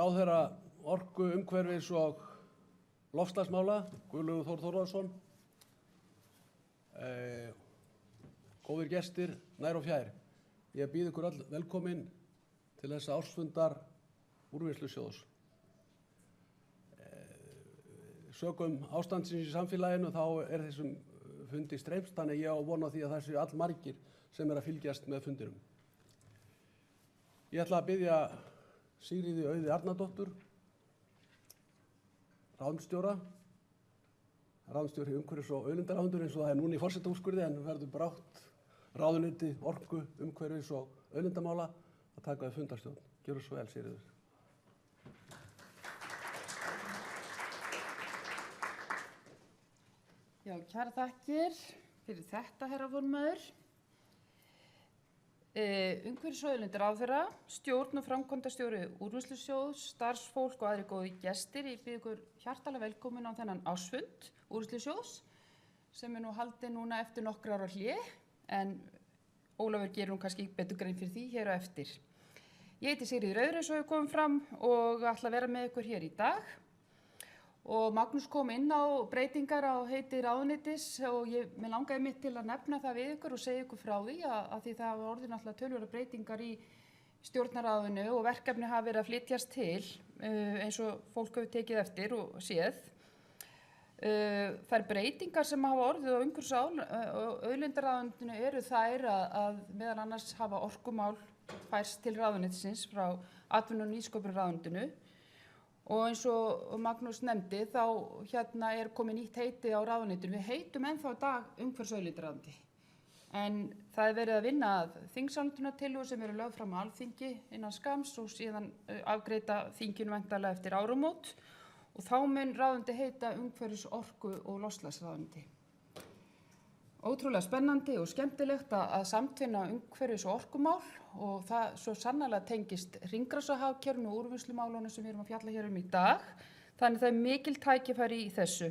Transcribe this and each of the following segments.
ráðherra orku, umhverfis og loftslagsmála, Guðlaugur Þór Þórðarson, góðir gestir, nær og fjær. Ég býð ykkur öll velkomin til þessa ársfundar Úrvinnslusjóðs. Sökum ástandsins í samfélaginu þá þessum fundi streymst, þannig ég á von á því að það séu allmargir sem að fylgjast með fundinum. Ég ætla að biðja Sigríði Auði Arnardóttur, ráðuneytisstjóri umhverfis- og auðlindaráðuneytis eins og það núna í forsetaúrskurði, en verður brátt ráðuneyti orku, umhverfis- og auðlindamála að taka við fundarstjórn. Gjörðu svo vel, Sigríður. Já, kæra þakkir fyrir þetta, herra formaður. Umhverfis- og auðlindaráðherra, stjórn og framkvæmdastjóri Úrvinnslusjóðs, starfsfólk og aðrir góðir gestir. Ég býð ykkur hjartalega velkomin á þennan ársfund Úrvinnslusjóðs sem nú haldið núna eftir nokkra ára hlé, en Ólafur gerir kannski betur grein fyrir því hér á eftir. Ég heiti Sigríður Auður eins og hefur komið fram og ætla að vera með ykkur hér í dag. Og Magnús kom inn á breytingar á heiti ráðuneytis og mér langaði mitt til að nefna það við ykkur og segja ykkur frá því að því það hafa orðið náttúrulega töluverðar breytingar í stjórnarráðinu og verkefni hafa verið að flytjast til eins og fólk hefur tekið eftir og séð. Þær breytingar sem hafa orðið á umhverfis- og auðlindaráðuneytinu eru þær að meðal annars hafa orkumál færst til ráðuneytisins frá atvinnu- og nýsköpunarráðuneytinu. Og eins og Magnús nefndi þá komið nýtt heiti á ráðuneytinu. Við heitum ennþá í dag umhverfis- og auðlindaráðuneyti. En það verið að vinna að þingsályktunartillögur sem eru lögð fram á Alþingi innan skamms og síðan afgreita þinginu væntanlega eftir áramót. Og þá mun ráðuneyti heita umhverfis-, orku- og loftslagsráðuneyti. Ótrúlega spennandi og skemmtilegt að samtvinna umhverfis- og orkumál og það svo sannarlega tengist hringrásarhagkerfinu og úrvinnslumálunum sem við erum að fjalla hér í dag. Þannig það mikil tækifæri í þessu.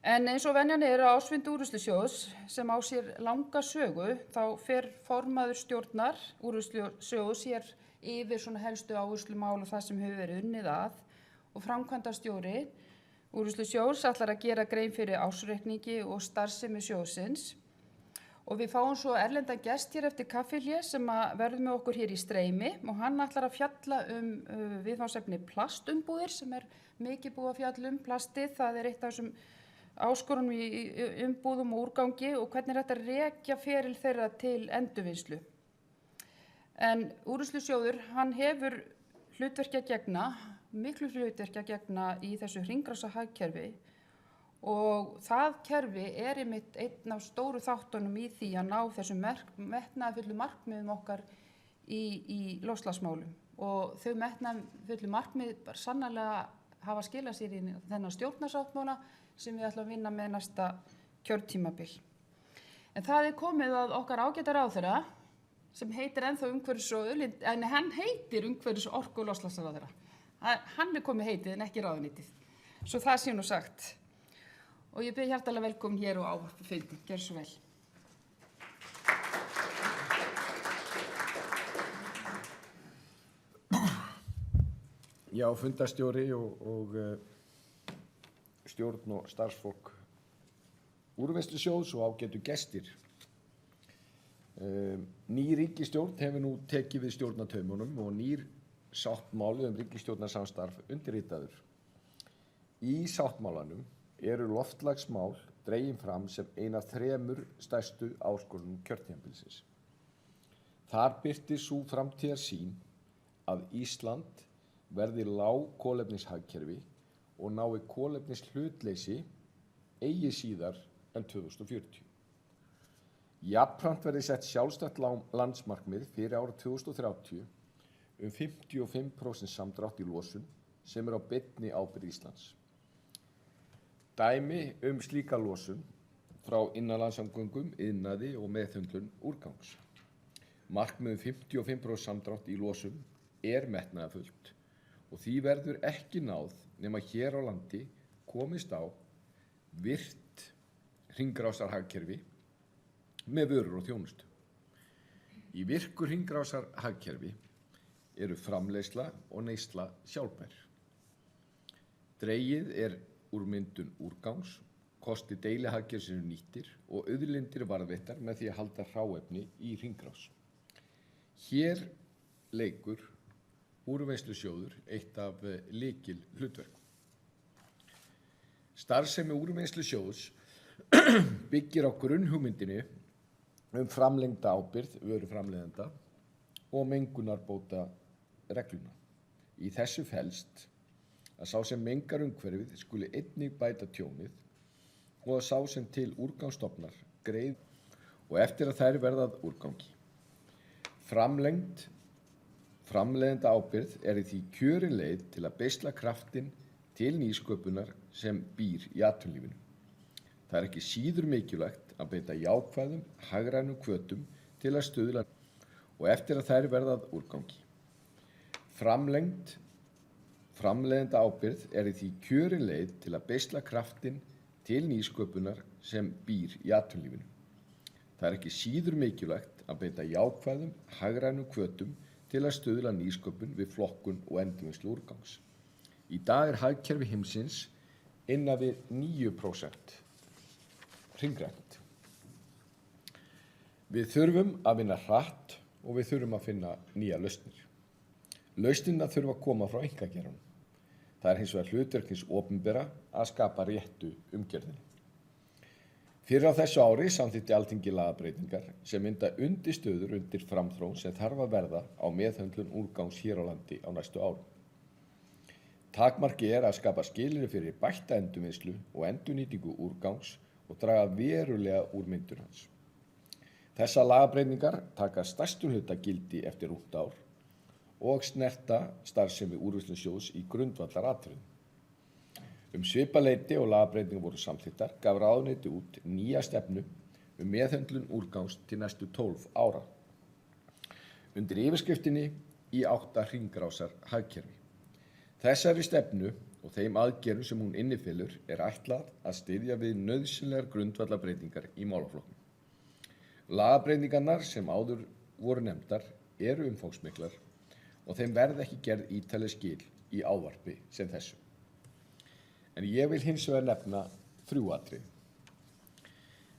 En eins og venjan á ársfundi Úrvinnslusjóðs sem á sér langa sögu, þá fer formaður stjórnar Úrvinnslusjóðs hér yfir svona helstu áherslumál og það sem hefur verið unnið að og framkvæmdastjóri Úrvinnslusjóðs ætlar að gera grein fyrir ársreikningi og starfsemi sjóðsins. Og við fáum svo erlendan gest hér eftir kaffihlé sem verður með okkur hér í streymi og hann ætlar að fjalla viðfangsefni plastumbúðir sem mikið búið að fjalla plastið. Það eitt af þessum áskorunum í umbúðum og úrgangi og hvernig þetta rekja feril þeirra til endurvinnslu. En Úrvinnslusjóður, hann hefur hlutverki að gegna, miklu hlutverki að gegna í þessu hringrásarhagkerfi og það kerfi einmitt einn af stóru þáttunum í því að ná þessum metnaðarfullu markmiðum okkar í loftslagsmálum. Og þau metnaðarfullu markmið sannarlega hafa skilað sér í þennan stjórnarsáttmála sem við ætlum að vinna með næsta kjörtímabil. En það komið að okkar ágæta ráðherra sem heitir ennþá umhverfis- og auðlind, en hann heitir umhverfis- og orku- og loftslagsráðherra. Hann komið heitið en ekki ráðuneytið. Svo það sé nú sagt. Og ég bið hjartalega velkomin hér og á fundin. Gjörðu svo vel. Já, fundarstjóri og stjórn og starfsfólk Úrvinnslusjóðs og ágætu gestir. Ný ríkisstjórn hefur nú tekið við stjórnartaumunum og nýr sáttmáli ríkisstjórnarsamstarf undirritaður. Í sáttmálanum eru loftslagsmál dregin fram sem ein af 3 stærstu áskorunum kjörtímabilsins. Þar birtist sú framtíðarsýn að Ísland verði lágkolefnishagkerfi og nái kolefnishlutleysi eigi síðar en 2040. Jafnframt verði sett sjálfstætt landsmarkmið fyrir árið 2030 55% samdrátt í losun sem á beinni ábyrgð Íslands. Dæmi slíka losun frá innanlandssamgöngum, iðnaði og meðhöndlun úrgangs. Markmið 55% samdrátt í losun metnaðarfullt og því verður ekki náð nema hér á landi komist á virkt hringrásarhagkerfi með vörur og þjónustu. Í virku hringrásarhagkerfi eru framleiðsla og neysla sjálfbær. Dregið er úr myndun úrgangs, kosti deilihagkerfisins eru nýttir og auðlindir varðveittar með því að halda hráefni í hringrás. Hér leikur Úrvinnslusjóður eitt af lykilhlutverkum. Starfsemi Úrvinnslusjóðs byggir á grunnhugmyndinni framlengda ábyrgð vöruframleiðenda og mengunarbóta regluna. Í þessu felst að sá sem mengar umhverfið skuli einnig bæta tjónið og að sá sem til úrgang stofnar greið og eftir að þær verða að úrgangi. Framlengd framleiðenda ábyrgð er í því kjörin leið til að beisla kraftinn til nýsköpunar sem býr í atvinnulífinu. Það er ekki síður mikilvægt að beita jákvæðum, hagrænum hvötum til að stuðla og eftir að þær verða að úrgangi. Framlengd framleiðenda ábyrgð er í því kjörin leið til að beisla kraftinn til nýsköpunar sem býr í atvinnulífinu. Það er ekki síður mikilvægt að beita jákvæðum, hagrænum hvötum til að stuðla nýsköpun við flokkun og endurvinnslu úrgangs. Í dag er hagkerfi heimsins innan við 9% hringrænt. Við þurfum að vinna hratt og við þurfum að finna nýja lausnir. Lausnirnar þurfa að koma frá einkageiranum. Það er hins vegar hlutverk hins opinbera að skapa réttu umgjörðinni. Fyrr á þessu ári samþykkti Alþingi lagabreytingar sem mynda undirstöður undir framþróun sem þarf að verða á meðhöndlun úrgangs hér á landi á næstu árum. Takmarkið er að skapa skilyrði fyrir bætta endurvinnslu og endurnýtingu úrgangs og draga verulega úr myndun hans. Þessar lagabreytingar taka stærstum hluta gildi eftir rúmt ár og snerta starfsemi Úrvinnslusjóðs í grundvallaratriðum. Svipað leyti og lagabreytingar voru samþykktar gaf ráðuneytið út nýja stefnu meðhöndlun úrgangs til næstu 12 ára. Undir yfirskriftinni í átt að hringrásar hagkerfi. Þessari stefnu og þeim aðgerðum sem hún innifelur er ætlað að styðja við nauðsynlegar grundvallarbreytingar í málaflokknum. Lagabreytingarnar sem áður voru nefndar eru umfangsmiklar og þeim verða ekki gerð ítarleg skil í ávarpi sem þessu. En ég vil hins vegar nefna 3 atriði.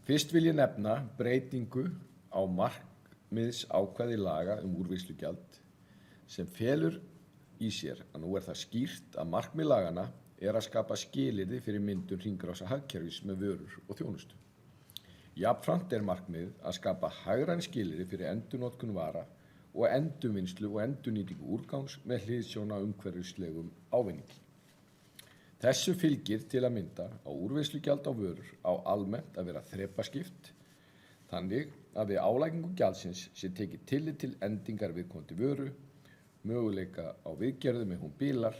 Fyrst vil ég nefna breytingu á markmiðsákvæði laga úrvinnslugjald sem felur í sér að nú er það skýrt að markmið laganna er að skapa skilyrði fyrir myndun hringrásarhagkerfis með vörur og þjónustu. Jafnframt er markmiðið að skapa hagræn skilyrði fyrir endurnotkun vara og endurvinnslu og endurnýtingu úrgangs með hliðsjón af umhverfislegum ávinningi. Þessu fylgir til að mynda á úrvinnslugjald á vörur á almennt að vera þrepaskipt, þannig að við álagningu gjaldsins sé tekið tillit til endingar viðkomandi vöru, möguleika á viðgerðum ef hún bilar,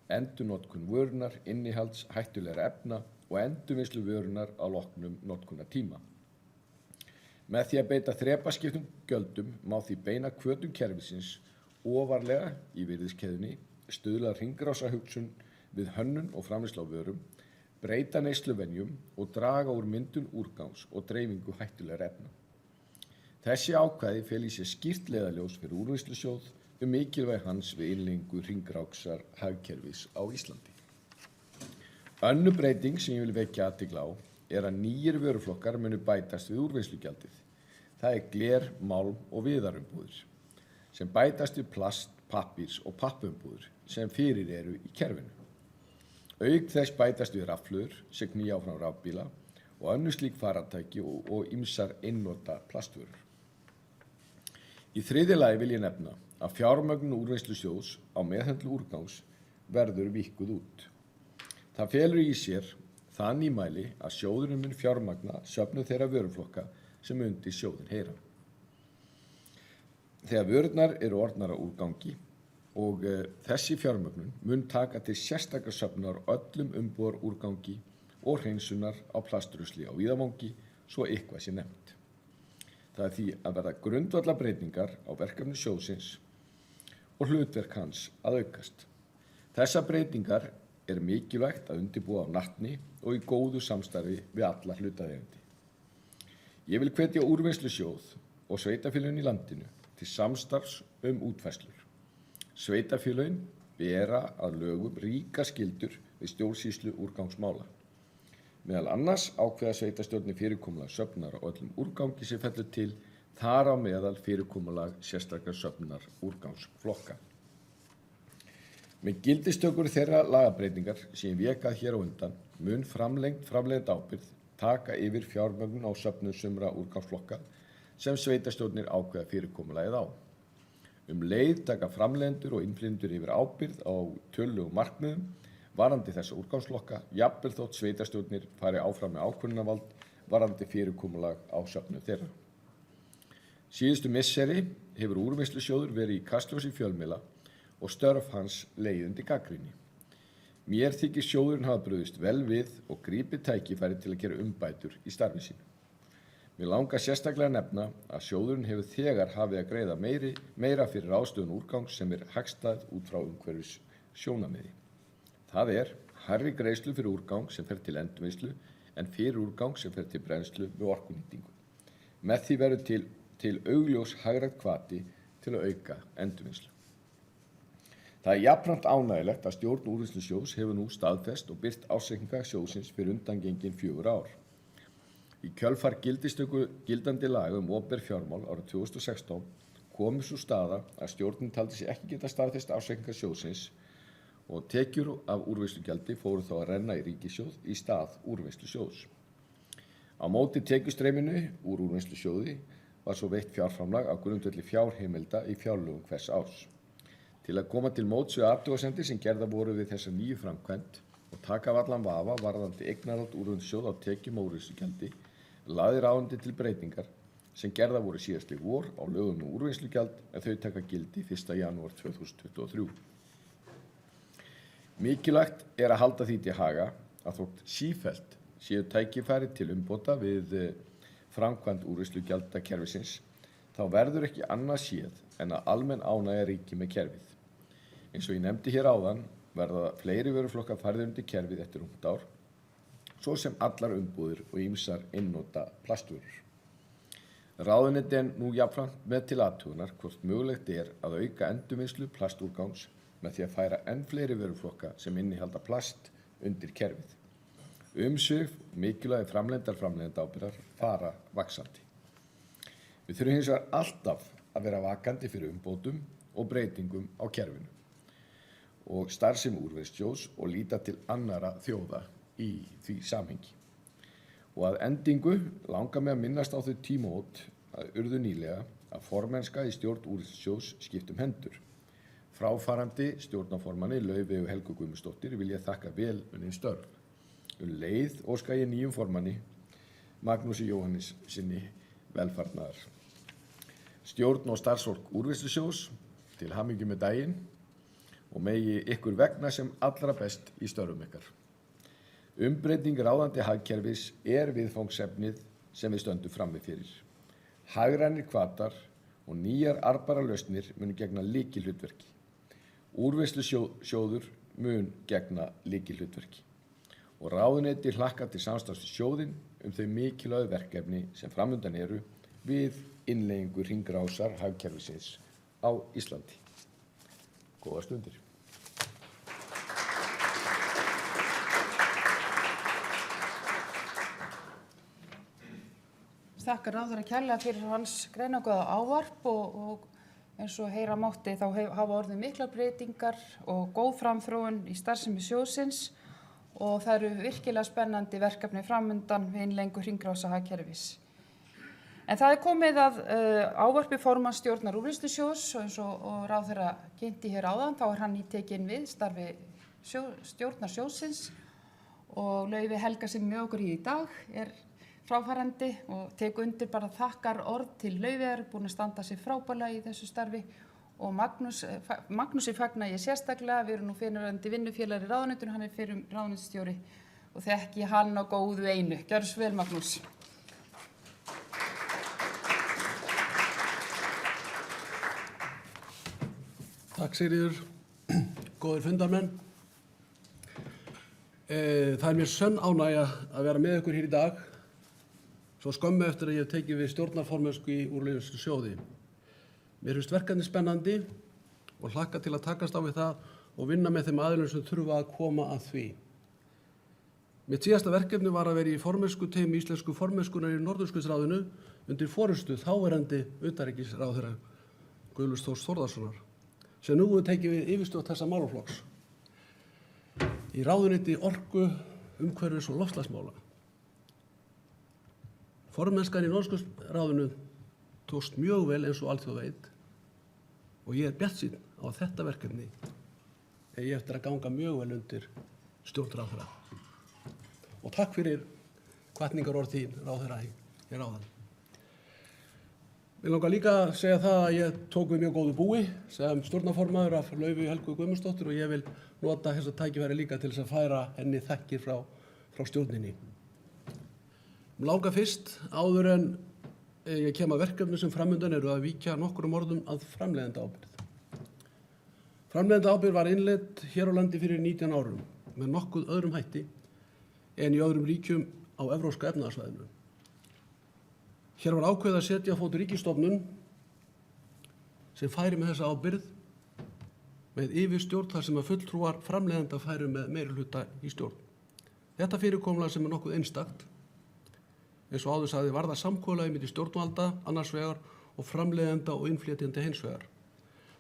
endurnotkun vörunar, innihalds hættulegra efna og endurvinnslu vörunar á loknum notkunartíma. Með því að beita þrepaskiptum gjöldum má því beina hvötum kerfisins ofarlega í virðiskeðjunni, stuðla að hringrásarhugsun við hönnun og framleiðslu á vörum, breyta neysluvenjum og draga úr myndun úrgangs og dreifingu hættulegra efna. Þessi ákvæði fel í sér skýrt leiðarljós fyrir Úrvinnslusjóð mikilvægi hans við innleiðingu hringrásarhagkerfis á Íslandi. Önnur breyting sem ég vil vekja athygli á er að nýir vöruflokkar munu bætast við úrvinnslugjaldið. Það er gler, málm og viðarumbúðir sem bætast við plast, pappirs og pappumbúðir sem fyrir eru í kerfinu. Auk þess bætast við rafhlöður sem knýja áfram rafbíla og önnur slík farartæki og ýmsar einnota plastvörur. Í þriðja lagi vil ég nefna að fjármögnun Úrvinnslusjóðs á meðhöndlun úrgangs verður víkkuð út. Það felur í sér það nýmæli að sjóðurinn mun fjármagna söfnun þeirra vöruflokka sem undir sjóðinn heyra. Þegar vörurnar eru orðnar á úrgangi og þessi fjármögnun mun taka til sérstakrar söfnunar öllum umbúðar úrgangi og hreinsunar á plastrusli á víðavangi svo eitthvað sé nefnt. Það er því að verða grundvallarbreytingar á verkefni sjóðsins og hlutverk hans að aukast. Þessar breytingar er mikilvægt að undirbúa á natni og í góðu samstarfi við alla hlutaðeigandi. Ég vil hvetja Úrvinnslusjóð og sveitarfélögin í landinu til samstarfs útfærslur. Sveitarfélögin bera að lögum ríkar skyldur við stjórnsýslu úrgangsmála. Meðal annars ákveða sveitarstjórnir fyrirkomulag söfnunar á öllum úrgangi sem fellur til, þar á meðal fyrirkomulag sérstakrar söfnunar úrgangsflokka. Með gildistökur þeirra lagabreytingar sem ég vék að hér á undan mun framlengd framleiðendaábyrgð taka yfir fjármögnun á söfnun sumra úrgangsflokka sem sveitarstjórnir ákveða fyrirkomulagið á. Leið taka framleiðendur og innflytjendur yfir ábyrgð á tölulegum markmiðum varðandi þessa úrgangsflokka, jafnvel þótt sveitarstjórnir fari áfram með ákvörðunarvald varðandi fyrirkomulag á söfnun þeirra. Síðustu misseri hefur Úrvinnslusjóður verið í kastljósi fjölmiðla og störf hans legið undir gagnrýni. Mér þykir sjóðurinn hafa brugðist vel við og grípið tækifæri til að gera umbætur í starfi sínu. Mér langar sérstaklega að nefna að sjóðurinn hefur þegar hafið að greiða meira fyrir ráðstöfun úrgangs sem hagstæð út frá umhverfissjónarmiði. Það hærri greiðslu fyrir úrgang sem fer til endurvinnslu en fyrir úrgang sem fer til brennslu með orkunýtingu. Með því verður til augljós hagrænt hvati til að auka endurvinnslu. Það jafnframt ánægjulegt að stjórn Úrvinnslusjóðs hefur nú staðfest og birt ársreikninga sjóðsins fyrir undangengin 4 ár. Í kjölfar gildistöku gildandi laga opinber fjármál árið 2016 kom sú staða að stjórnin taldi sig ekki geta staðfest ársreikninga sjóðsins og tekjur af úrvinnslugjaldi fóru þá að renna í ríkissjóð í stað Úrvinnslusjóðs. Á móti tekjustreyminu úr Úrvinnslusjóði var svo veitt fjárframlag á grundvelli fjárheimilda í fjárlögum hvers árs. Til að koma til móts við athugasemdir sem gerðar voru við þessa nýju framkvæmd og taka af allan vafa varðandi eignarhald Úrvinnslusjóðs á tekjum og úrvinnslugjaldi lagði ráðuneytið til breytingar sem gerðar voru síðastliðið vor á lögum um úrvinnslugjald en þau taka gildi 1. janúar 2023. Mikilvægt að halda því til haga að þótt sífellt séu tækifæri til umbóta við framkvæmd úrvinnslugjaldakerfisins þá verður ekki annað séð en að almenn ánægja ríki með kerfið. Eins og ég nefndi hér áðan verða fleiri vöruflokkar færðir undir kerfið eftir rúmt ár, svo sem allar umbúðir og ýmsar einnota plastvörur. Ráðuneytið er nú jafnframt með til athugunar hvort mögulegt að auka endurvinnslu plastúrgangs með því að færa enn fleiri vöruflokka sem innihalda plast undir kerfið. Umsvif mikilvægi framleiðendaábyrgðar fara vaxandi. Við þurfum hins vegar alltaf að vera vakandi fyrir umbótum og breytingum á kerfinu og starfsemi Úrvinnslusjóðs og líta til annarra þjóða í því samhengi. Og að endingu langar mig að minnast á þau tímamót að urðu nýlega að formennska í stjórn Úrvinnslusjóðs skipti hendur. Fráfarandi stjórnarformanni Laufeyju Helgu Guðmundsdóttur vil ég þakka vel unnin störf. Leið óska ég nýjum formanni Magnúsi Jóhannessyni velfarnaðar. Stjórn og starfsfólk Úrvinnslusjóðs til hamingju með daginn og megi ykkur vegna sem allra best í störfum ykkar. Umbreyting ráðandi hagkerfis viðfangsefnið sem við stöndum frammi fyrir. Hagrænir hvatar og nýjar arðbærar lausnir munu gegna lykilhlutverki. Úrvinnslusjóður mun gegna lykilhlutverki og ráðuneytið hlakkar til samstarfs við sjóðinn þau mikilvægu verkefni sem framundan eru við innleiðingu hringrásar hagkerfisins á Íslandi. Góðar stundir. Þakka ráðherra kærlega fyrir hans greinargóða ávarp og eins og heyra mátti þá hafa orðið miklar breytingar og góð framþróun í starfsemi sjóðsins og það eru virkilega spennandi verkefni framundan við innleiðingu hringrásar hagkerfis. En það komið að ávarpi formanns stjórnar Úrvinnslusjóðs og eins og ráðherra kynnti hér áðan þá hann ítekinn við starfi stjórnar sjóðsins og Laufey Helga sem með okkur í dag fráfarandi og teku undir bara þakkar orð til Laufeyjar, búin að standa sig frábærlega í þessu starfi og Magnúsi fagna ég sérstaklega, við erum nú fyrrverandi vinnufélagi í ráðuneytinu, hann fyrrum ráðuneytisstjóri og þekki hann á góðu einu. Gjörðu svo vel, Magnús. Takk Sigríður, góðir fundarmenn. Það mér sönn ánægja að vera með ykkur hér í dag, svo skömmu eftir að ég hef tekið við stjórnarformennsku í Úrvinnslusjóði. Mér finnst verkefni spennandi og hlakka til að takast á við það og vinna með þeim aðilum sem þurfa að koma að því. Mitt síðasta verkefni var að vera í formennskuteymi íslensku formennskunnar í Norðurskautsráðinu undir forystu þáverandi utanríkisráðherra Guðlaugs Þórs Þórðarsonar, sem nú tekið við yfirstjórn þessa málaflokks í ráðuneyti orku, umhverfis og loftslagsmála. Formennskan í Norðurskautsráðinu tókst mjög vel eins og alþjóð veit og ég bjartsýnn á þetta verkefni eigi eftir að ganga mjög vel undir stjórn ráðherra. Og takk fyrir hvatningarorð þín, ráðherra, hér áðan. Mig langar líka að segja það að ég tók við mjög góðu búi sem stjórnarformaður af Laufey Helgu Guðmundsdóttur og ég vil nota þessa tækifæri líka til þess að færa henni þakkir frá stjórninni. Mig langar fyrst, áður en ég kem að verkefni sem framundan eru, að víkja nokkrum orðum að framleiðendaábyrgð. Framleiðendaábyrgð var innleidd hér á landi fyrir 19 árum með nokkuð öðrum hætti en í öðrum ríkjum á evrópska efnahagssvæðinu. Hér var ákveðið að setja á fót ríkisstofnun sem færi með þessa ábyrgð með yfirstjórn þar sem að fulltrúar framleiðenda færu með meirihluta í stjórn. Þetta fyrirkomulag sem er nokkuð einstakt, eins og áður sagði, var það samkomulagi milli stjórnvalda annars vegar og framleiðenda og innflytjenda hins vegar.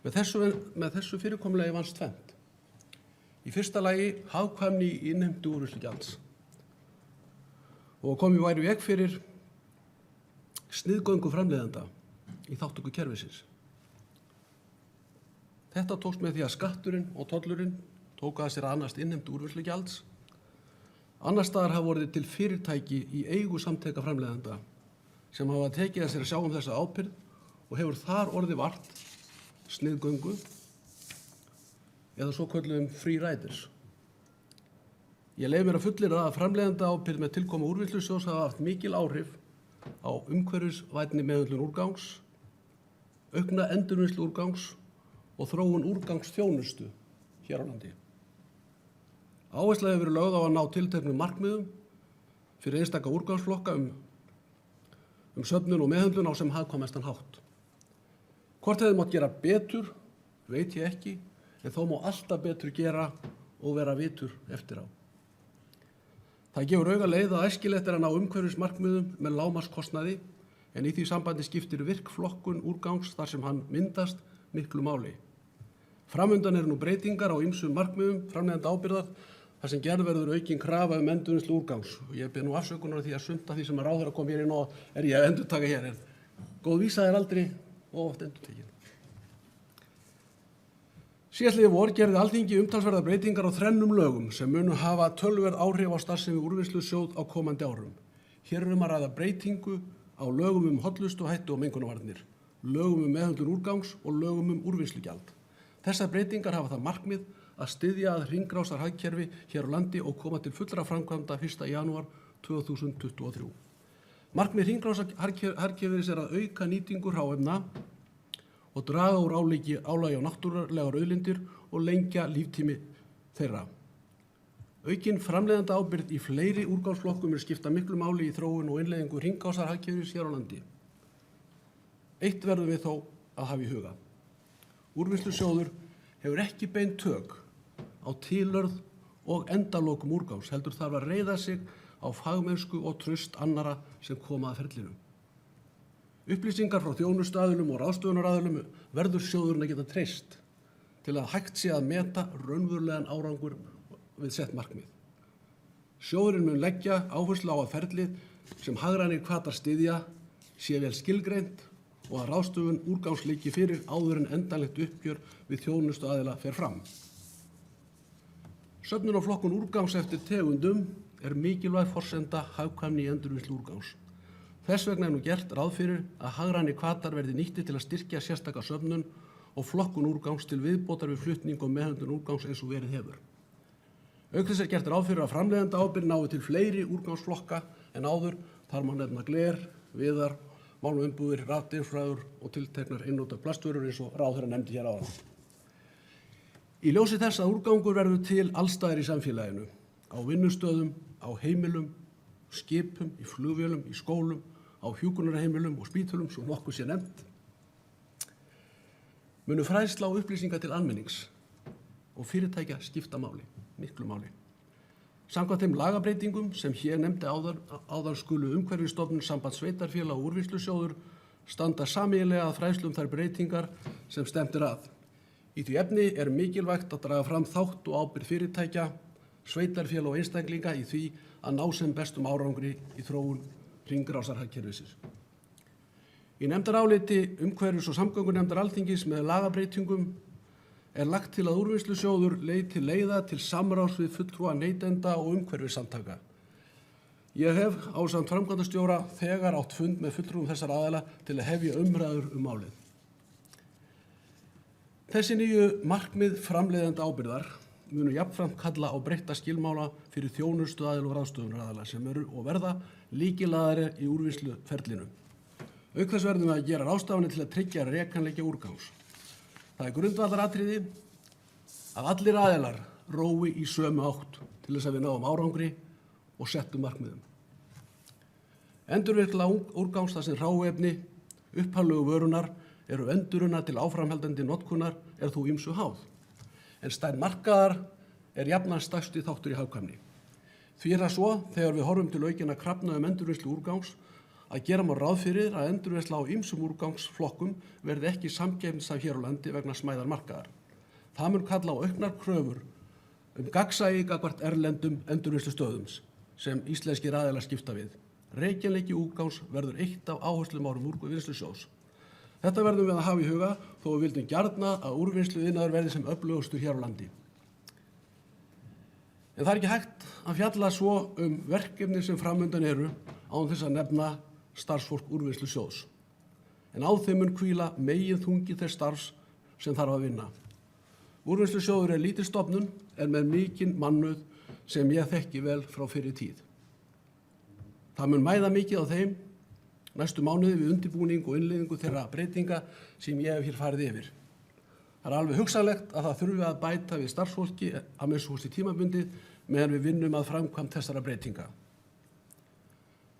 Með þessu fyrirkomulagi vannst tvennt. Í fyrsta lagi hagkvæmni í innheimtu úrvinnslugjalds og komið væri í veg fyrir sniðgöngu framleiðenda í þátttöku kerfisins. Þetta tókst með því að skatturinn og tollurinn tók að sér að annast innheimtu úrvinnslugjalds. Annars staðar hafa orðið til fyrirtæki í eigu samtaka framleiðenda sem hafa tekið að sér að sjá þessa ábyrgð og hefur þar orðið vart sniðgöngu eða svo kölluðum free riders. Ég leyfi mér að fullyrða að framleiðenda ábyrgð með tilkomu úrvinnslusjóðs hafa haft mikil áhrif á umhverfisvænni meðhöndlun úrgangs, aukna endurvinnslu úrgangs og þróun úrgangsþjónustu hér á landi. Áhersla hefur verið lögð á að ná tilteknum markmiðum fyrir einstaka úrgangsflokka söfnun og meðhöndlun á sem hagkvæmastan hátt. Hvort hefði mátt gera betur, veit ég ekki, en þó má alltaf betur gera og vera vitur eftir á. Það gefur auga leið að æskilegt er að ná umhverfismarkmiðum með lágmarkskostnaði en í því sambandi skiptir virk flokkun úrgangs þar sem hann myndast miklu máli. Framundan eru nú breytingar á ýmsum markmiðum framleiðenda ábyrgðar þar sem gerð verður aukin krafa endurvinnslu úrgangs. Ég bið nú afsökunar því að sumt af því sem að ráðherra kom hér inn og er ég að endurtaka hér. Góð vísa er aldrei oft endurtekin. Síðastliðið vor gerði Alþingi umtalsverðar breytingar á 3 lögum sem munu hafa töluverð áhrif á starfsemi úrvinnslusjóð á komandi árum. Hér er að ræða breytingu á lögum hollustuhættu og mengunarvarnir, lögum meðhöndlun úrgangs og lögum úrvinnslugjald. Þessar breytingar hafa það markmið að styðja að hringrásarhagkerfi hér á landi og koma til fullra framkvæmda 1. janúar 2023. Markmið hringrásarhagkerfis er að auka nýtingu hráefna og draga úr álagi á náttúrulegar auðlindir og lengja líftími þeirra. Aukin framleiðenda ábyrgð í fleiri úrgangsflokkum skipta miklu máli í þróun og innleiðingu hringrásarhagkerfis hér á landi. Eitt verðum við þó að hafa í huga. Úrvinnslusjóður hefur ekki bein tök á tilurð og endalokum úrgangs, heldur þarf að reiða sig á fagmennsku og traust annara sem koma að ferlinu. Upplýsingar frá þjónustuaðilum og ráðstöfunaraðilum verður sjóðurinn að geta treyst til að hægt sé að meta raunverulegan árangur við sett markmið. Sjóðurinn mun leggja áherslu á að ferlið sem hagrænir hvatar styðja sé vel skilgreint og að ráðstöfun úrgangs liggi fyrir áður en endanlegt uppgjör við þjónustuaðila fer fram. Söfnun og flokkun úrgangs eftir tegundum er mikilvæg forsenda hagkvæmni í endurvinnslu úrgangs. Þess vegna er nú gert ráð fyrir að hagrænir hvatar verði nýttir til að styrkja sérstaka söfnun og flokkun úrgangs til viðbótar við flutning og meðhöndlun úrgangs eins og verið hefur. Auk þess er gert ráð fyrir að framleiðenda ábyrgð nái til fleiri úrgangsflokka en áður, þar má nefna gler, viðar, málmumbúðir, rafdifræður og tilteknar einnota plastvörur eins og ráðherra nefndi hér áðan. Í ljósi þess að úrgangur verður til allstaðar í samfélaginu, á vinnustöðum, á heimilum, skipum, í flugvélum, í skólum, á hjúkrunarheimilum og spítölum, svo nokkuð sé nefnt, munu fræðsla og upplýsingar til almennings og fyrirtækja skipta máli, miklu máli. Samkvæmt þeim lagabreitingum sem hér nefndi áðan skulu Umhverfisstofnun, Samband sveitarfélaga og Úrvinnslusjóður standa sameiginlega að fræðslu þær breytingar sem stefnt að. Í því efni mikilvægt að draga fram þátt og ábyrgð fyrirtækja, sveitarfélaga og einstaklinga í því að ná sem bestum árangri í þróun hringrásarhagkerfisins. Í nefndaráliti umhverfis- og samgöngunefndar Alþingis með lagabreitingum lagt til að Úrvinnslusjóður leiti leiða til samráðs við fulltrúa neytenda og umhverfissamtaka. Ég hef ásamt framkvæmdastjóra þegar átt fund með fulltrúum þessara aðila til að hefja umræður málið. Þessi nýju markmið framleiðenda ábyrgðar munu jafnframt kalla á breytta skilmála fyrir þjónustuaðila og ráðstöfunaraðila sem eru og verða lykilaðari í úrvinnsluferlinu. Auk þess verðum við að gera ráðstafanir til að tryggja rekjanleika úrgangs. Það grundvallaratriði að allir aðilar rói í sömu átt til þess að við náum árangri og settum markmiðum. Endurvinnsla úrgangs þar sem hráefni, upphaflegu vörunar eru endurunnar til áframhaldandi notkunar þó ýmsu háð. En stærð markaðar jafnan stærsti þáttur í hagkvæmni. Því það svo þegar við horfum til aukinna krafna endurvinnslu úrgangs að gera má ráð fyrir að endurvinnsla á ýmsum úrgangsflokkum verði ekki samkeppnishæf hér á landi vegna smæðar markaðar. Það mun kalla á auknar kröfur gagnsæi gagnvart erlendum endurvinnslustöðum sem íslenskir aðilar skipta við. Rekjanleiki úrgangs verður eitt af áherslumárum Úrvinnslusjóðs. Þetta verðum við að hafa í huga þó við vildum gjarna að úrvinnsluiðnaður verði sem öflugustur hér á landi. En það ekki hægt að fjalla svo verkefni sem framundan eru án þess að nefna starfsfólk Úrvinnslusjóðs. En á þeim mun hvíla meginþungi þess starfs sem þarf að vinna. Úrvinnslusjóður lítil stofnun en með mikinn mannauð sem ég þekki vel frá fyrri tíð. Það mun mæða mikið á þeim næstu mánuði við undirbúning og innleiðingu þeirra breytinga sem ég hef hér farið yfir. Það alveg hugsanlegt að það þurfi að bæta við starfsfólki að minnsta kosti tímabundið meðan við vinnum að framkvæmd þessara breytinga.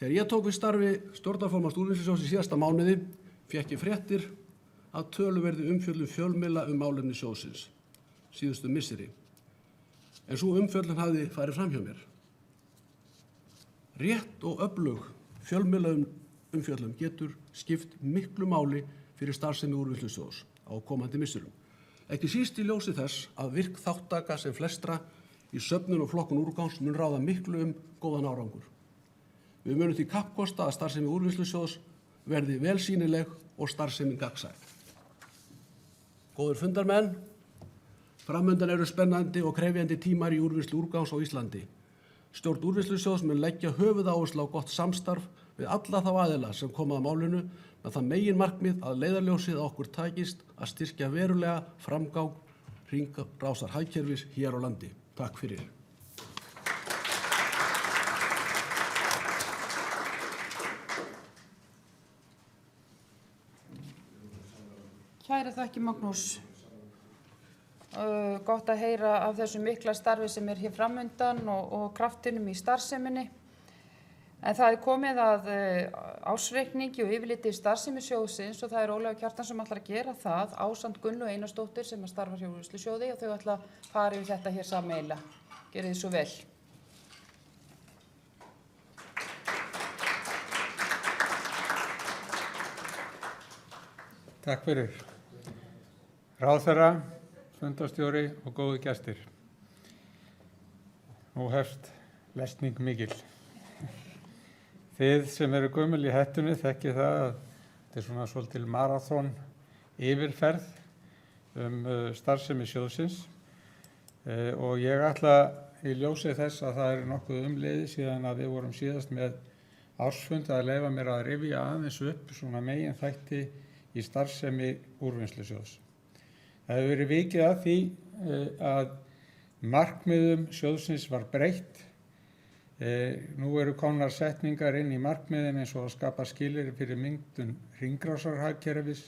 Þegar ég tók við starfi stjórnarformanns Úrvinnslusjóðs í síðasta mánuði fékk ég fréttir af töluverðri umfjöllun fjölmiðla málefni sjóðsins síðustu misseri. En sú umfjöllun hafði farið fram hjá mér. Rétt og öflug fjölmiðla umfjöllun getur skipt miklu máli fyrir starfsemi Úrvinnslusjóðs á komandi misserum. Ekki síst í ljósi þess að virk þáttaka sem flestra í söfnun og flokkun úrgangs mun ráða miklu góðan árangur. Við munum því kappkosta að starfsemi Úrvinnslusjóðs verði vel sýnileg og starfsemin gagnsæ. Góðir fundarmenn, framundan eru spennandi og krefjandi tímar í úrvinnslu úrgangs á Íslandi. Stjórn Úrvinnslusjóðs mun leggja höfuðáherslu á gott samstarf við alla þá aðila sem koma að málinu með það meginmarkmið að leiðarljósið að okkur takist að styrkja verulega framgang hringrásarhagkerfis hér á landi. Takk fyrir. Kæra þakki Magnús. Gott að heyra af þessu mikla starfi sem hér framundan og kraftinum í starfseminni. En það komið að ársreikningi og yfirliti starfsemi sjóðsins og það Ólafur Kjartan sem ætlar að gera það ásamt Gunnu Einarsdóttur sem starfar hjá Úrvinnslusjóði og þau ætla að fara yfir þetta hér sameiginlega. Gerið þið svo vel. Takk fyrir. Ráðherra, fundarstjóri og góðu gestir. Nú hefst lesning mikil. Þið sem eru gömul í hettunni þekkið það að þetta svona svolítil maraþon yfirferð starfsemi sjóðsins og ég ætla í ljósi þess að það nokkuð umleiði síðan að við vorum síðast með ársfund að leyfa mér að rifja aðeins upp svona megin þætti í starfsemi Úrvinnslusjóðs. Það hefur verið vikið að því að markmiðum sjóðsins var breytt. Nú eru komnar setningar inn í markmiðin eins og að skapa skilyrði fyrir myndun hringrásarhagkerfis,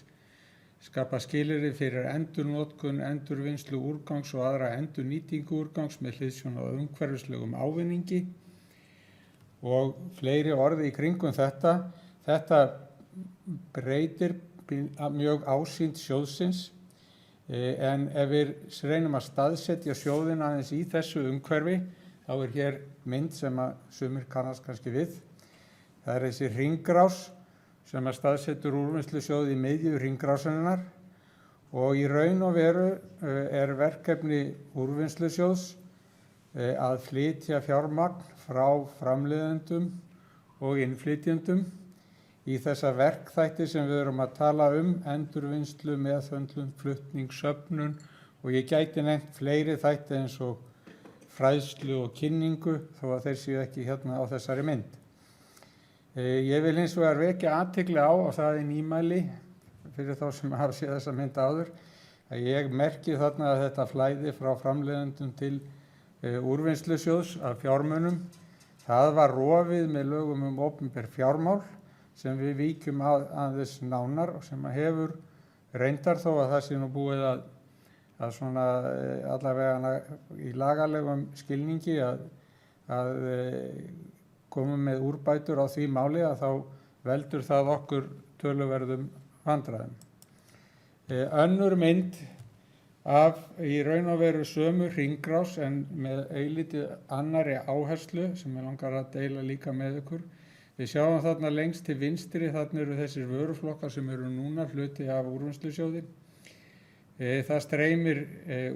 skapa skilyrði fyrir endurnotkun, endurvinnslu úrgangs og aðra endurnýtingu úrgangs með hliðsjón af umhverfislegum ávinningi og fleiri orði í kringum þetta. Þetta breytir mjög ásýnd sjóðsins En ef við reynum að staðsetja sjóðinn aðeins í þessu umhverfi, þá hér mynd sem að sumir kannast kannski við. Það þessi hringrás sem að staðsetur úrvinnslusjóð í miðju hringrásarinnar og í raun og veru verkefni úrvinnslusjóðs að flytja fjármagn frá framleiðendum og innflytjendum í þessa verkþætti sem við erum að tala endurvinnslu, meðhöndlun, flutning, söfnun og ég gæti nefnt fleiri þætti eins og fræðslu og kynningu þó að þeir séu ekki hérna á þessari mynd. Ég vil hins vegar vekja athygli á og það nýmæli fyrir þá sem hafa séð þessa mynd áður að ég merki þarna að þetta flæði frá framleiðendum til úrvinnslusjóðs af fjármunum. Það var rofið með lögum opinber fjármál sem við víkjum aðeins nánar og sem hefur reyndar þó að það sé nú búið að svona allavega í lagalegum skilningi að koma með úrbætur á því máli að þá veldur það okkur töluverðum vandræðum. Önnur mynd af í raun og veru sömu hringrás en með eilítið annarri áherslu sem ég langar að deila líka með ykkur. Við sjáum þarna lengst til vinstri, þarna eru þessir vöruflokkar sem eru núna hluti af úrvinnslusjóði. Það streymir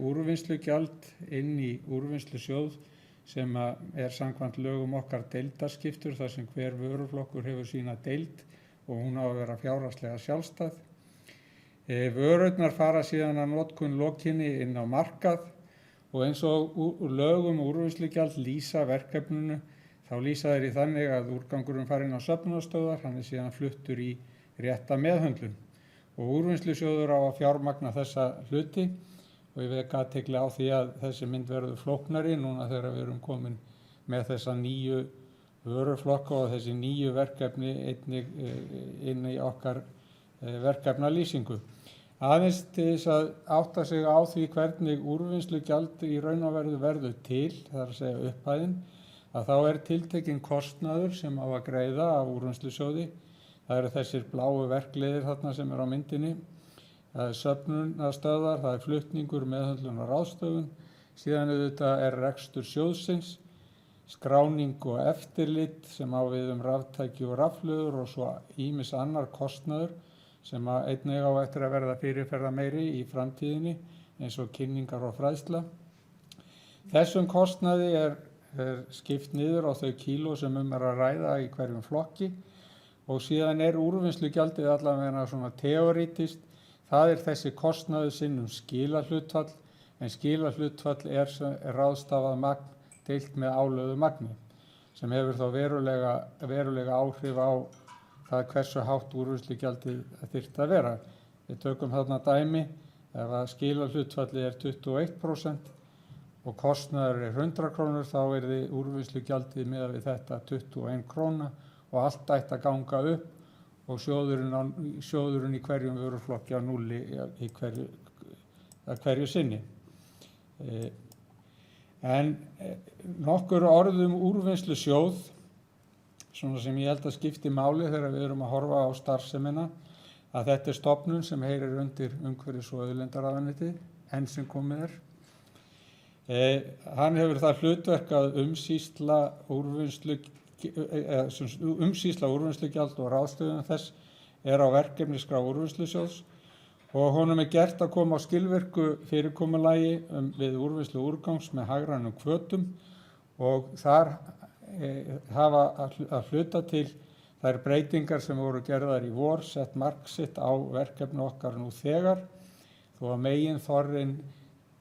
úrvinnslugjald inn í úrvinnslusjóð sem samkvæmt lögum okkar deildarskiptur þar sem hver vöruflokkur hefur sína deild og hún á að vera fjárhagslega sjálfstæð. Vörurnar fara síðan að notkun lokinni inn á markað og eins og lögum úrvinnslugjald lýsa verkefninu þá lýsa þeir í þannig að úrgangurinn fari inn á söfnunarstöðvar, hann síðan fluttur í rétta meðhöndlun og úrvinnslusjóður á að fjármagna þessa hluti og ég vek athygli á því að þessi mynd verður flóknari núna þegar við erum komin með þessa nýju vöruflokka og þessi nýju verkefni einnig inn í okkar verkefnalýsingu. Aðeins til þess að átta sig á því hvernig úrvinnslugjald í raun og veru verður til, það að segja upphæðin, að þá tiltekinn kostnaður sem á að greiða af úrvinnslusjóði. Það eru þessir bláu verkleiðir þarna sem á myndinni. Það söfnunarstöðvar, það flutningur, meðhöndlun og ráðstöfun. Síðan auðvitað rekstur sjóðsins, skráning og eftirlit sem á við raftæki og rafhlöður og svo ýmis annar kostnaður sem einnig á eftir að verða fyrirferða meiri í framtíðinni eins og kynningar og fræðsla. Þessum kostnaði er skipt niður á þau kíló sem að ræða í hverjum flokki og síðan úrvinnslugjaldið allavega svona teoretist. Það þessi kostnaður sinn skilahlutfall en skilahlutfall ráðstafað magn deilt með álögðu magni sem hefur þá verulega áhrif á það hversu hátt úrvinnslugjaldið þyrfti að vera. Við tökum þarna dæmi ef að skilahlutfallið 21% og kostnaður 100 krónur þá því úrvinnslugjaldið miðað við þetta 21 króna og allt ætti að ganga upp og sjóðurinn í hverjum vöruflokki á núlli hverju sinni. En nokkur orðum úrvinnslusjóð, svona sem ég held að skipti máli þegar við erum að horfa á starfsemina, að þetta stofnun sem heyrir undir umhverfis- og auðlindaráðuneytið, enn sem komið Hann hefur það hlutverk að umsýsla úrvinnslugjald og ráðstöfun þess á verkefniskrá úrvinnslusjóðs og honum gert að koma á skilvirku fyrirkomulagi við úrvinnslu úrgangs með hagrænum hvötum og þar hafa að hluta til þær breytingar sem voru gerðar í vor sett mark sitt á verkefni okkar nú þegar þó að meginþorrinn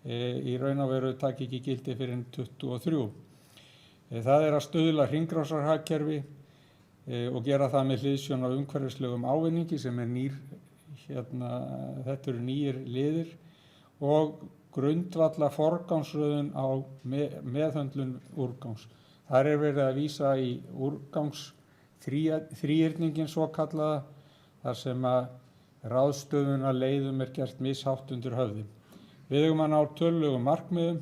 í raun og veru taki ekki gildi fyrir 2023. Það að stuðla hringrásarhagkerfi og gera það með hliðsjón af umhverfislegum ávinningi sem nýr, þetta eru nýir liðir og grundvalla forgangsröðun á meðhöndlun úrgangs. Þar verið að vísa í úrgangsþríhyrningin svokallaða þar sem að ráðstöfun leiðum gert mishátt undir höfði. Við eigum að ná tölulegum markmiðum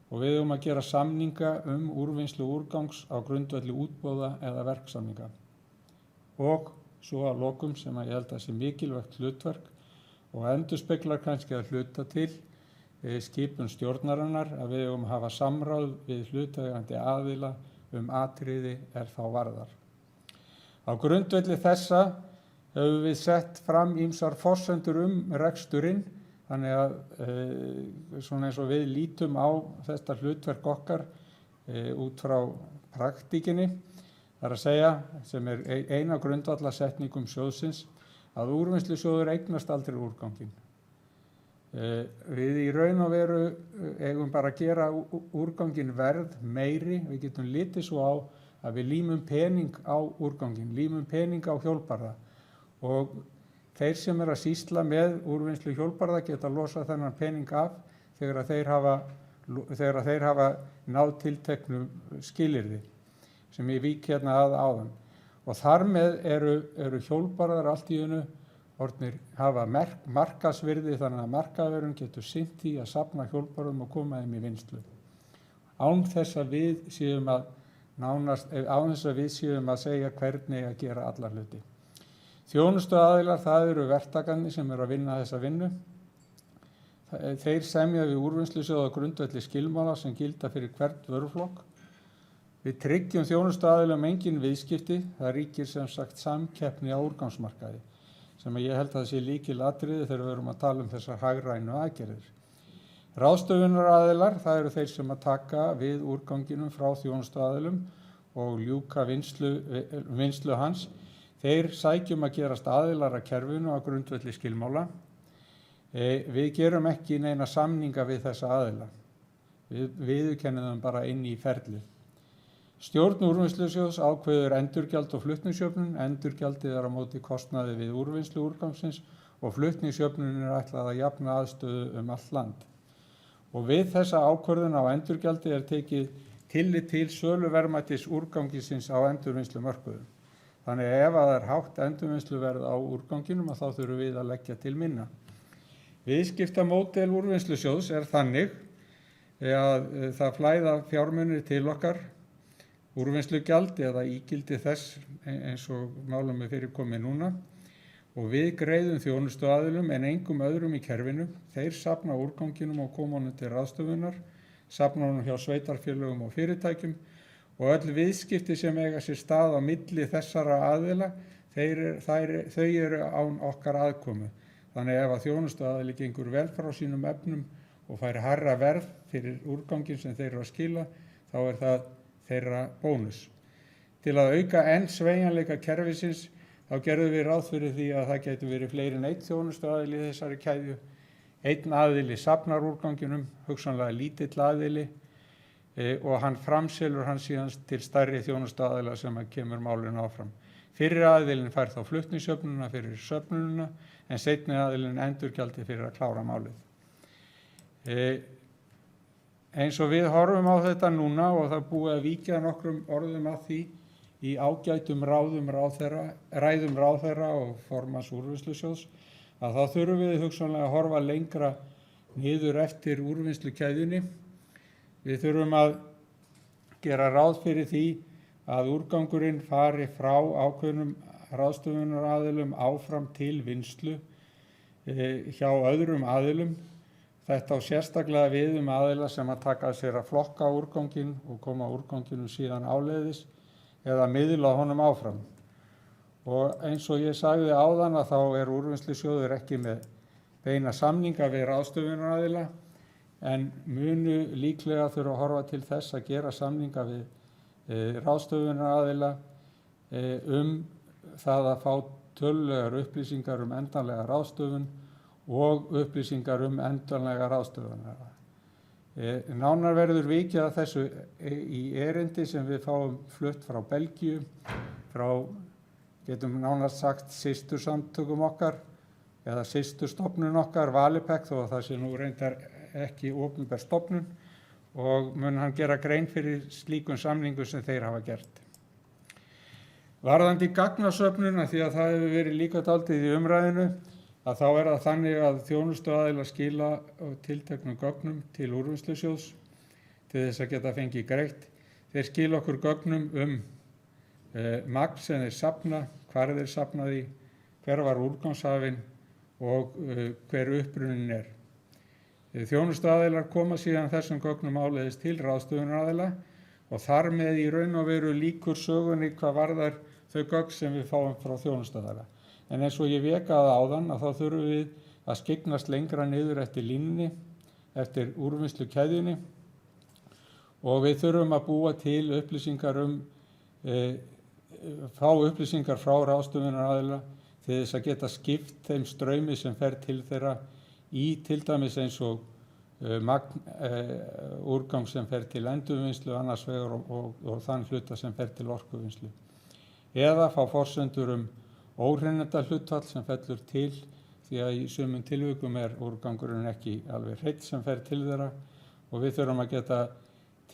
og við eigum að gera samninga úrvinnslu úrgangs á grundvelli útboða eða verksamninga. Og svo að lokum sem ég held að sé mikilvægt hlutverk og endurspeglar kannski að hluta til skipun stjórnarinnar að við eigum að hafa samráð við hlutaðeigandi aðila atriði þá varðar. Á grundvelli þessa höfum við sett fram ýmsar forsendur reksturinn, þannig að svona eins og við lítum á þetta hlutverk okkar út frá praktíkinni, það að segja sem eina grundvallarsetningum sjóðsins, að úrvinnslusjóður eignast aldrei úrganginn. Við í raun og veru eigum bara að gera úrganginn verð meiri, við getum litið svo á að við límum pening á úrganginn, límum pening á hjólbarða og þeir sem að sýsla með úrvinnslu hjólbarða geta losað þennan pening af þegar þeir hafa náð tilteknu skilyrði sem ég vík hérna að áðan. Og þar með eru hjólbarðar allt í einu orðnir hafa markaðsvirði þannig að markaðurinn getur sinnt því að safna hjólbarðum og koma þeim í vinnslu. Án þess að við séum að segja hvernig að gera alla hluti. Þjónustuaðilar, það eru verktakarnir sem eru að vinna þessa vinnu. Þeir semja við úrvinnslusjóð á grundvelli skilmála sem gilda fyrir hvert vöruflokk. Við tryggjum þjónustuaðilum engin viðskipti, það ríkir sem sagt samkeppni á úrgangsmarkaði, sem ég held að það sé lykilatriði þegar við erum að tala þessar hagrænu aðgerðir. Ráðstöfunaraðilar, það eru þeir sem að taka við úrganginum frá þjónustuaðilum og ljúka vinnslu hans. Þeir sækjum að gerast aðilar að kerfinu á grundvelli skilmála. Við gerum ekki neina samninga við þessa aðila. Við viðurkennum þeim bara inn í ferlið. Stjórn úrvinnslusjóðs ákveður endurgjald og flutningsjöfnun. Endurgjaldið á móti kostnaði við úrvinnslu úrgangsins og flutningsjöfnun ætlað að jafna aðstöðu allt land. Og við þessa ákvörðun á endurgjaldi tekið tillit til söluverðmætis úrgangisins á endurvinnslumörkuðum. Þannig að ef það hátt endurvinnsluverð á úrganginum þá þurfum við að leggja til minna. Viðskiptamódel úrvinnslusjóðs þannig að það flæða fjármunir til okkar, úrvinnslugjald eða ígildi þess eins og málum fyrir komið núna og við greiðum þjónustuaðilum en engum öðrum í kerfinu. Þeir safna úrganginum og koma honum til ráðstöfunar, safna honum hjá sveitarfélögum og fyrirtækjum og öll viðskipti sem eiga sér stað á milli þessara aðila, þau eru án okkar aðkomu. Þannig ef að þjónustuaðili gengur vel frá sínum efnum og fær hærra verð fyrir úrganginn sem þeir eru að skila, þá það þeirra bónus. Til að auka enn sveigjanleika kerfisins þá gerðum við ráð fyrir því að það getur verið fleiri en einn þjónustuaðili í þessari keðju. Einn aðili safnar úrganginum, hugsanlega lítill aðili og hann framselur hann síðan til stærri þjónustuaðila sem kemur málinu áfram. Fyrri aðilinn fær þá flutningsjöfnuna fyrir söfnununa en seinni aðilinn endurgjaldi fyrir að klára málið. Eins og við horfum á þetta núna og það búið að víkja nokkrum orðum að því í ágætum ræðum ráðherra og formanns úrvinnslusjóðs að þá þurfum við hugsanlega að horfa lengra niður eftir úrvinnslukeðjunni. Við þurfum að gera ráð fyrir því að úrgangurinn fari frá ákveðnum ráðstöfunaraðilum áfram til vinnslu hjá öðrum aðilum. Þetta á sérstaklega við aðila sem að taka að sér að flokka úrganginn og koma úrganginum síðan áleiðis eða miðla honum áfram. Og eins og ég sagði áðan að þá úrvinnslusjóður ekki með beina samninga við ráðstöfunaraðila en munu líklega þurfa að horfa til þess að gera samninga við ráðstöfunaraðila það að fá tölulegar upplýsingar endanlega ráðstöfun og upplýsingar endanlega ráðstöfunar. Nánar verður vikið að þessu í erindi sem við fáum flutt frá Belgíu, getum nánast sagt systursamtökum okkar eða systurstofnun okkar, Valipec, þó að það sé nú reyndar ekki opinber stofnun og mun hann gera grein fyrir slíkum samningum sem þeir hafa gert. Varðandi gagnasöfnuna, því að það hefur verið líka dálítið í umræðinu, að þá það þannig að þjónustuaðilar skila tilteknum gögnum til úrvinnslusjóðs til þess að geta fengið greitt. Þeir skila okkur gögnum magn sem þeir safna, hvar þeir safna því, hver var úrgangshafinn og hver upprunnin er. Þjónustuaðilar koma síðan þessum gögnum áleiðis til ráðstöfunaraðila og þar með í raun og veru líkur sögunni hvað varðar þau gögn sem við fáum frá þjónustuaðila. En eins og ég vék að áðan að þá þurfum við að skyggnast lengra niður eftir línunni, eftir úrvinnslukeðjunni og við þurfum að búa til upplýsingar fá upplýsingar frá ráðstöfunaraðila til þess að geta skipt þeim straumi sem fer til þeirra í til dæmis eins og úrgang sem fer til endurvinnslu annars vegar og þann hluta sem fer til orkuvinnslu. Eða fá forsendur óhreinindahlutvall sem fellur til því að í sumum tilvikum er úrgangurinn ekki alveg hreinn sem fer til þeirra og við þurfum að geta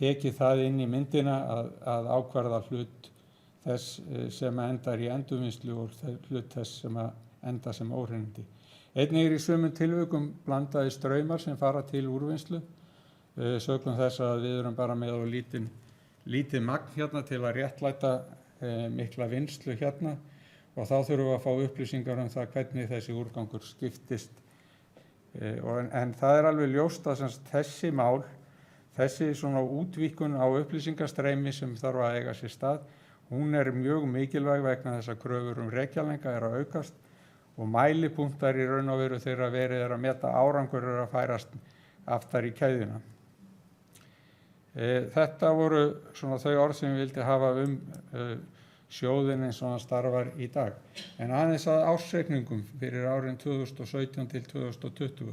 tekið það inn í myndina að ákvarða hlut þess sem endar í endurvinnslu og hlut þess sem enda sem óhreinindi. Einnig í sumum tilvikum blandaðir straumar sem fara til úrvinnslu sögum þess að við erum bara með lítið magn hérna til að réttlæta mikla vinnslu hérna og þá þurfum við að fá upplýsingar það hvernig þessi úrgangur skiptist. En það er alveg ljóst að þessi mál, þessi svona útvíkkun á upplýsingastreymi sem þarf að eiga sér stað, hún er mjög mikilvæg vegna þess að kröfur rekjanleika er að aukast og mælipunktar í raun og veru þegar verið er að meta árangur að færast aftar í keðjuna. Þetta voru svona þau orð sem ég vildi hafa sjóðinn eins og hann starfar í dag. En aðeins að ársreikningum fyrir árin 2017 til 2020.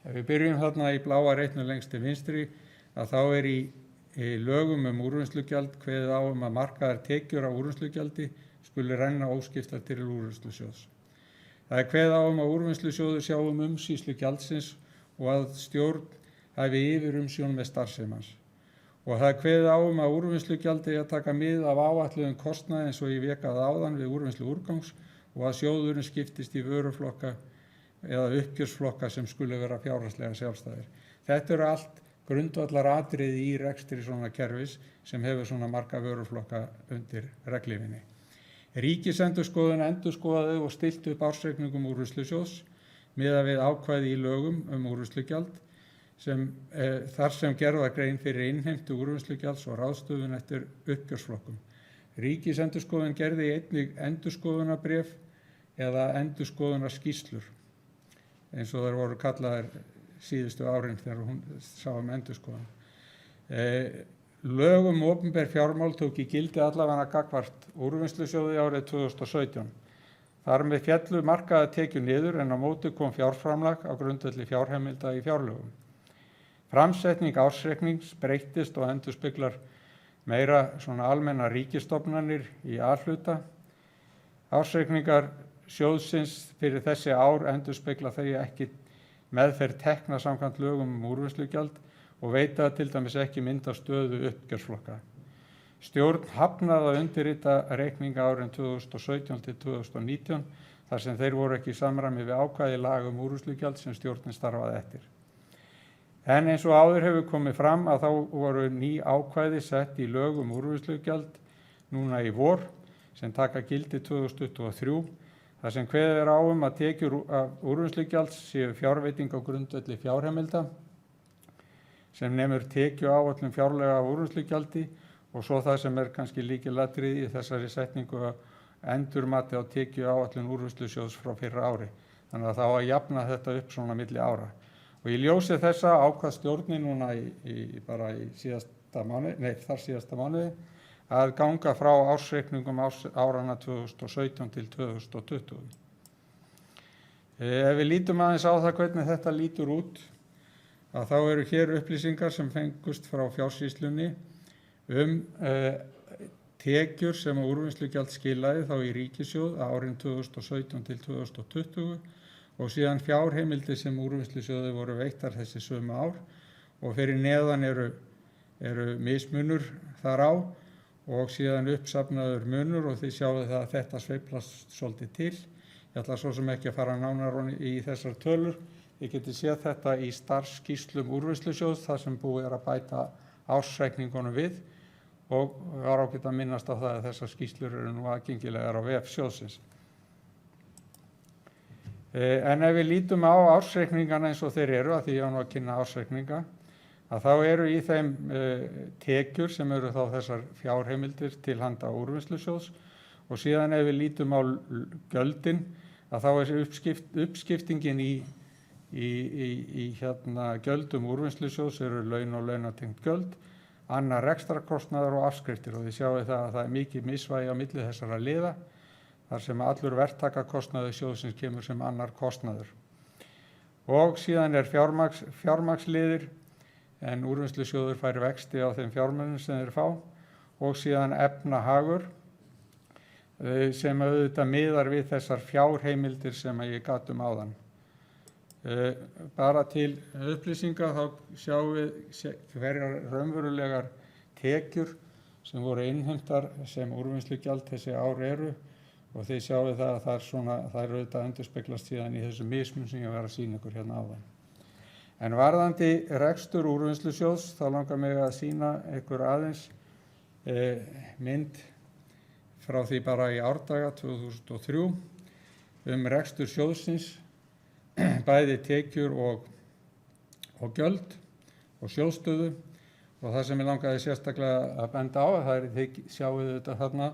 Ef við byrjum þarna í bláa reiknu lengst til vinstri, að þá er í lögum úrvinnslugjald kveðið á að markaðar tekjur af úrvinnslugjaldi skuli renna óskiptar til úrvinnslusjóðs. Það er kveðið á að úrvinnslusjóður sjá umsýslu gjaldsins og að stjórn hafi yfirumsjón með starfsemi hans. Og það er kveðið á að úrvinnslugjaldi að taka mið af áætluðum kostnaði eins og ég vék að áðan við úrvinnslu úrgangs og að sjóðurinn skiptist í vöruflokka eða uppgjörsflokka sem skuli vera fjárhagslega sjálfstæðir. Þetta eru allt grundvallaratriði í rekstri svona kerfis sem hefur svona marga vöruflokka undir reglífinni. Ríkisendurskoðun endurskoðaði og stilti upp ársreikningum úrvinnslusjóðs miðað við ákvæði í lögum úrvinnslugjald þar sem gerð var grein fyrir innheimtu úrvinnslugjalds og ráðstöfun eftir uppgjörsflokkum. Ríkisendurskoðun gerði einnig endurskoðunarbréf eða endurskoðunarskýrslur eins og þær voru kallaðar síðustu árin þegar hún sá endurskoðun. Lög opinber fjármál tók í gildi allavega gagnvart úrvinnslusjóði árið 2017. Þar með féllu markaða tekjur niður en á móti kom fjárframlag á grundvelli fjárheimilda í fjárlögum. Framsetning ársreiknings breyttist og endurspeglar meira svona almenna ríkisstofnanir í A-hluta. Ársreikningar sjóðsins fyrir þessi ár endurspegla þau ekki meðferð tekna samkvæmt lögum úrvinnslugjald og veita til dæmis ekki mynd af stöðu uppgjörsflokka. Stjórn hafnaði að undirrita reikninga árin 2017 til 2019 þar sem þeir voru ekki í samræmi við ákvæði laga úrvinnslugjald sem stjórnin starfaði eftir. En eins og áður hefur komið fram að þá voru ný ákvæði sett í lög úrvinnslugjald núna í vor sem taka gildi 2023 þar sem kveðið er á að tekjur af úrvinnslugjalds séu fjárveiting á grundvelli fjárheimilda sem nemur tekjuáætlun fjárlega af úrvinnslugjaldi og svo það sem er kannski lykilatriði í þessari setningu að endurmati á tekjuáætlun úrvinnslusjóðs frá fyrra ári. Þannig að það á að jafna þetta upp svona milli ára. Og í ljósi þessa ákvað stjórnin núna þar síðasta mánuði að ganga frá ársreikningum árana 2017 til 2020. Ef við lítum aðeins á það hvernig þetta lítur út, að þá eru hér upplýsingar sem fengust frá fjársýslunni tekjur sem úrvinnslugjald skilaði þá í ríkissjóð árin 2017 til 2020 og síðan fjárheimildir sem úrvinnslusjóði voru veittar þessi sömu ár og fyrir neðan eru mismunur þar á og síðan uppsafnaður munur og þið sjáu það að þetta sveiflast svolítið til. Ég ætla svo sem ekki að fara nánar í þessar tölur. Ég geti séð þetta í starfsskýrslum úrvinnslusjóðs þar sem búið er að bæta ársreikningunum við og var ágætt að minnast á það að þessar skýrslur eru nú aðgengilegar á vef sjóðsins. En ef við lítum á ársreikningana eins og þeir eru, að því ég á nú að kynna ársreikninga, að þá eru í þeim tekjur sem eru þá þessar fjárheimildir til handa úrvinnslusjóðs og síðan ef við lítum á gjöldin að þá er uppskiptingin í gjöldum úrvinnslusjóðs eru laun og launatengt gjöld, annar rekstrakostnaður og afskriftir og þið sjáu það að það er mikið misvægi á milli þessara liða þar sem allur verktakakostnaður sjóðsins kemur sem annar kostnaður. Og síðan er fjármagnsliðir en úrvinnslusjóður fær vexti á þeim fjármunum sem þeir fá og síðan efnahagur sem auðvitað miðar við þessar fjárheimildir sem ég gat áðan. Bara til upplýsinga þá sjáum við hverjar raunverulegar tekjur sem voru innheimtar sem úrvinnslugjald þessi ár eru og þið sjáum það að það er auðvitað endurspeglast síðan í þessu mismun sem ég var að sýna ykkur hérna áðan. En varðandi rekstur úrvinnslusjóðs þá langar mig að sýna ykkur aðeins mynd frá því bara í árdaga 2003 rekstur sjóðsins, bæði tekjur og gjöld og sjóðsstöðu og það sem ég langaði sérstaklega að benda á það er þið sjáu þetta þarna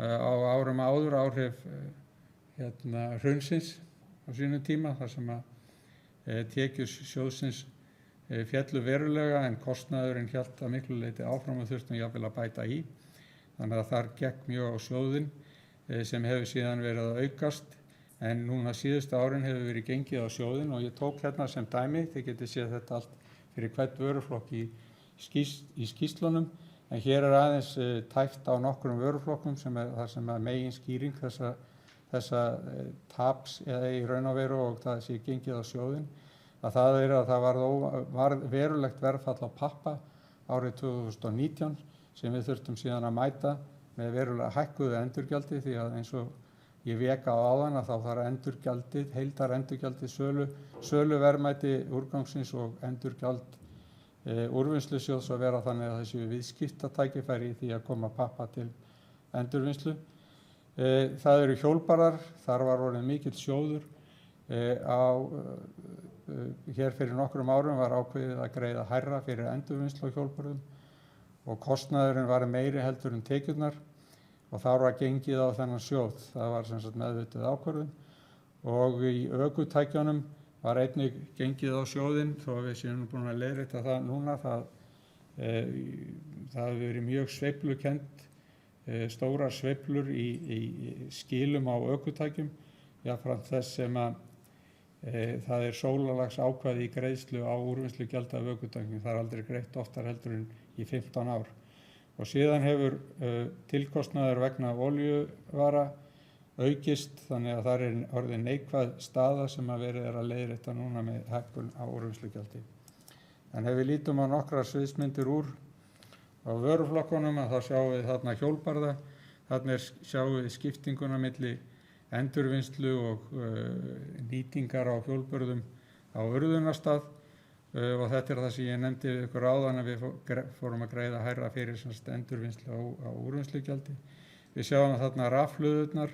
á árum áður áhrif hrunsins á sínum tíma þar sem að tekjur sjóðsins féllu verulega en kostnaðurinn hélt að miklu leyti áfram og þurftum jafnvel að bæta í. Þannig að þar gekk mjög á sjóðinn sem hefur síðan verið að aukast en núna síðustu árin hefur verið gengið á sjóðinn og ég tók hérna sem dæmi, þið getið séð þetta allt fyrir hvert vöruflokk í skýrslunum en hér er aðeins tæft á nokkrum vöruflokkum sem er það sem er megin skýring þessa taps eða í raun og veru og það sé gengið á sjóðinn að það var verulegt verðfall á pappa árið 2019 sem við þurftum síðan að mæta með verulega hækkuðu endurgjaldi því að eins og ég vék á áðan að þá þarf endurgjaldið, heildarendurgjaldið söluverðmæti úrgangsins og endurgjald úrvinnslusjóðs að vera þannig að þessi viðskiptatækifæri í því að koma pappa til endurvinnslu. Það eru hjólbarðar, þar var orðið mikill sjóður hér fyrir nokkrum árum var ákveðið að greiða hærra fyrir endurvinnslu á hjólbarðum og kostnaðurinn var meiri heldur en tekjurnar og þar var gengið á þennan sjóð. Það var sem sagt meðvituð ákvörðun og í ökutækjunum var einnig gengið á sjóðinn þó að við séum búin að leiðrétta það núna. Það hefur verið mjög sveiflukennt, stórar sveiflur í skilum á ökutækjum, jafnframt þess sem að það er sólarlags ákvæði í greiðslu á úrvinnslugjaldi af ökutækjum. Það er aldrei greitt oftar heldur en í 15 ár. Og síðan hefur tilkostnaður vegna olíuvara aukist þannig að það er orðin neikvæð staða sem að verið að leiðrétta núna með hækkun á úrvinnslugjaldi. En ef við lítum á nokkrar sviðsmyndir úr á vöruflokkunum að þá sjáum við þarna hjólbarða, þarna sjáum við skiptinguna milli endurvinnslu og nýtingar á hjólbörðum á urðunarstað og þetta er það sem ég nefndi við ykkur áðan að við fórum að greiða hærra fyrir endurvinnslu á úrvinnslugjaldi. Við sjáum þarna rafhlöður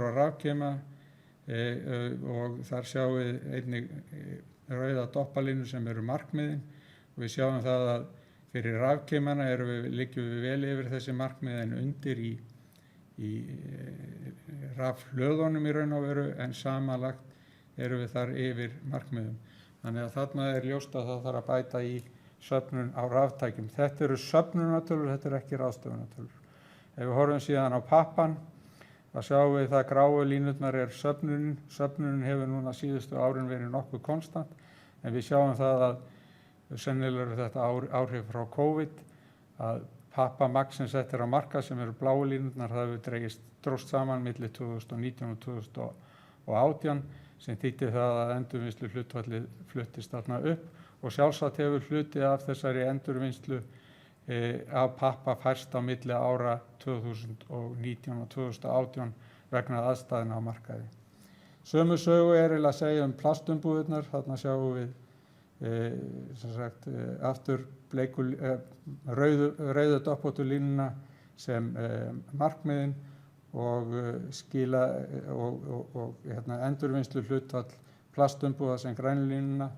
og rafkema og þar sjáum við einnig rauða doppalínu sem eru markmiðin og við sjáum það að fyrir rafkemana liggjum við vel yfir þessi markmið en undir í rafhlöðunum í raun og veru en samanlagt erum við þar yfir markmiðum. Þannig að þarna er ljóst að það þarf að bæta í söfnun á raftækjum. Þetta eru söfnunartölur, þetta er ekki ráðstöfunartölur. Ef við horfum síðan á pappan, þá sjáum við það gráu línurnar er söfnunin. Söfnunin hefur núna síðustu árin verið nokkuð konstant, en við sjáum það að sennilega eru þetta áhrif frá COVID, að pappamagn sem sett er á markað sem eru bláu línurnar, það hefur dróst saman milli 2019 og 2018, sem þýddi það að endurvinnslu hlutfallið fluttist þarna upp og sjálfsagt hefur hluti af þessari endurvinnslu af pappa færst á milli ára 2019 og 2018 vegna aðstæðna á markaði. Sömu sögu er eiginlega að segja plastumbúðirnar, þarna sjáum við aftur rauðu doppóttulínuna sem markmiðin og skila og endurvinnslu hlutfall plastumbúða sem grænlínuna.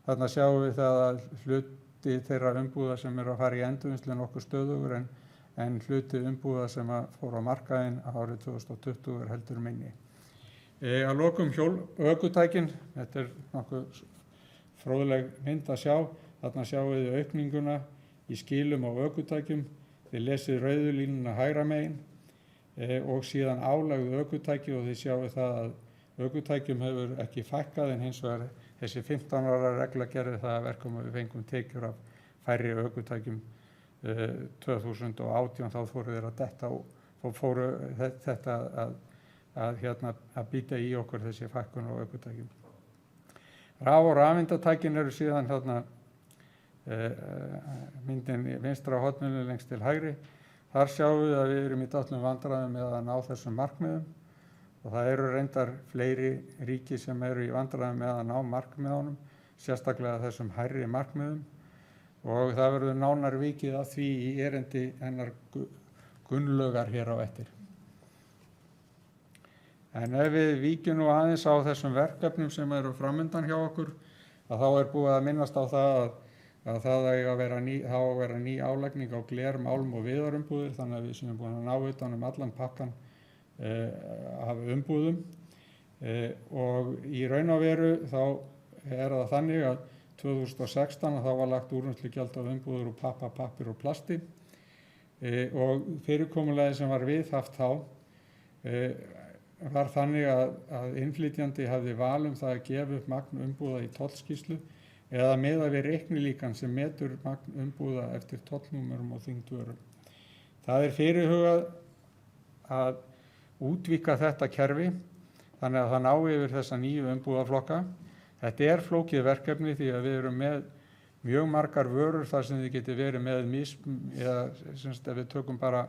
Þarna sjáum við það að hluti þeirra umbúða sem eru að fara í endurvinnslu nokkuð stöðugur en hluti umbúða sem fór á markaðinn árið 2020 heldur minni. Að lokum ökutækin, þetta nokkuð fróðleg mynd að sjá. Þarna sjáum við aukninguna í skilum á ökutækjum. Þið lesið rauðu línuna hægra megin og síðan álagðu ökutæki og þið sjáum það að ökutækjum hefur ekki fækkað en hins vegar þessi 15 ára regla gerði það að verkum að við fengum tekjur af færri ökutækjum 2018 þá fóru þeir að detta og fóru þetta að býta í okkur þessi fækkun á ökutækjum. Raf- og rafeindatækin eru síðan myndin vinstra horninu lengst til hægri. Þar sjáum við að við erum í dálítlum vandræðum með að ná þessum markmiðum og það eru reyndar fleiri ríki sem eru í vandræðum með að ná markmiðunum, sérstaklega þessum hærri markmiðum og það verður nánar vikið að því í erindi hennar Gunnlaugar hér á eftir. En ef við víkjum nú aðeins á þessum verkefnum sem eru framundan hjá okkur, að þá er búið að minnast á það að það á að vera ný álagning á gler, málm og viðarumbúðir, þannig að við séum búin að ná utan allan pakkan af umbúðum og í raun og veru þá er það þannig að 2016 þá var lagt úrvinnslugjald á umbúðir úr pappa, pappír og plasti og fyrirkomulagið sem var viðhaft þá var þannig að innflytjandi hafði val það að gefa upp magn umbúða í tollskýrslu eða miða við reiknilíkan sem metur magn umbúða eftir tollnúmerum og þyngd vöru. Það er fyrirhugað að útvíkka þetta kerfi þannig að það ná yfir þessa nýju umbúðaflokka. Þetta er flókið verkefni því að við erum með mjög margar vörur þar sem þið geti verið með eða ef við tökum bara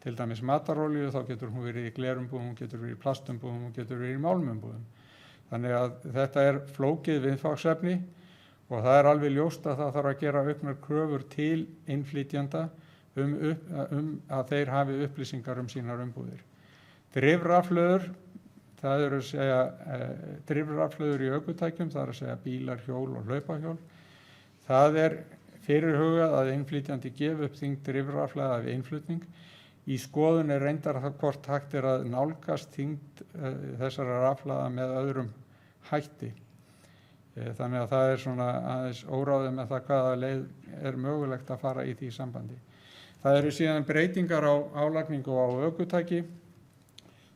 til dæmis matarolíu þá getur hún verið í glerumbúðum, hún getur verið í plastumbúðum, hún getur verið í málmumbúðum. Þannig að þetta er flókið viðfangsefni og það er alveg ljóst að það þarf að gera auknar kröfur til innflytjanda að þeir hafi upplýsingar sínar umbúðir. Drifrafhlöður, það eru drifrafhlöður í ökutækjum, það er að segja bílar, hjól og hlaupahjól. Það er fyrirhugað að innflytjandi gefi upp þyngd drifrafhlöða við innflutning. Í skoðun er reyndar hvort hægt er að nálgast þyngd þessara rafhlaða með öðrum hætti. Þannig að það er svona aðeins óráðið með það hvaða leið er mögulegt að fara í því sambandi. Það eru síðan breytingar á álagningu á ökutæki.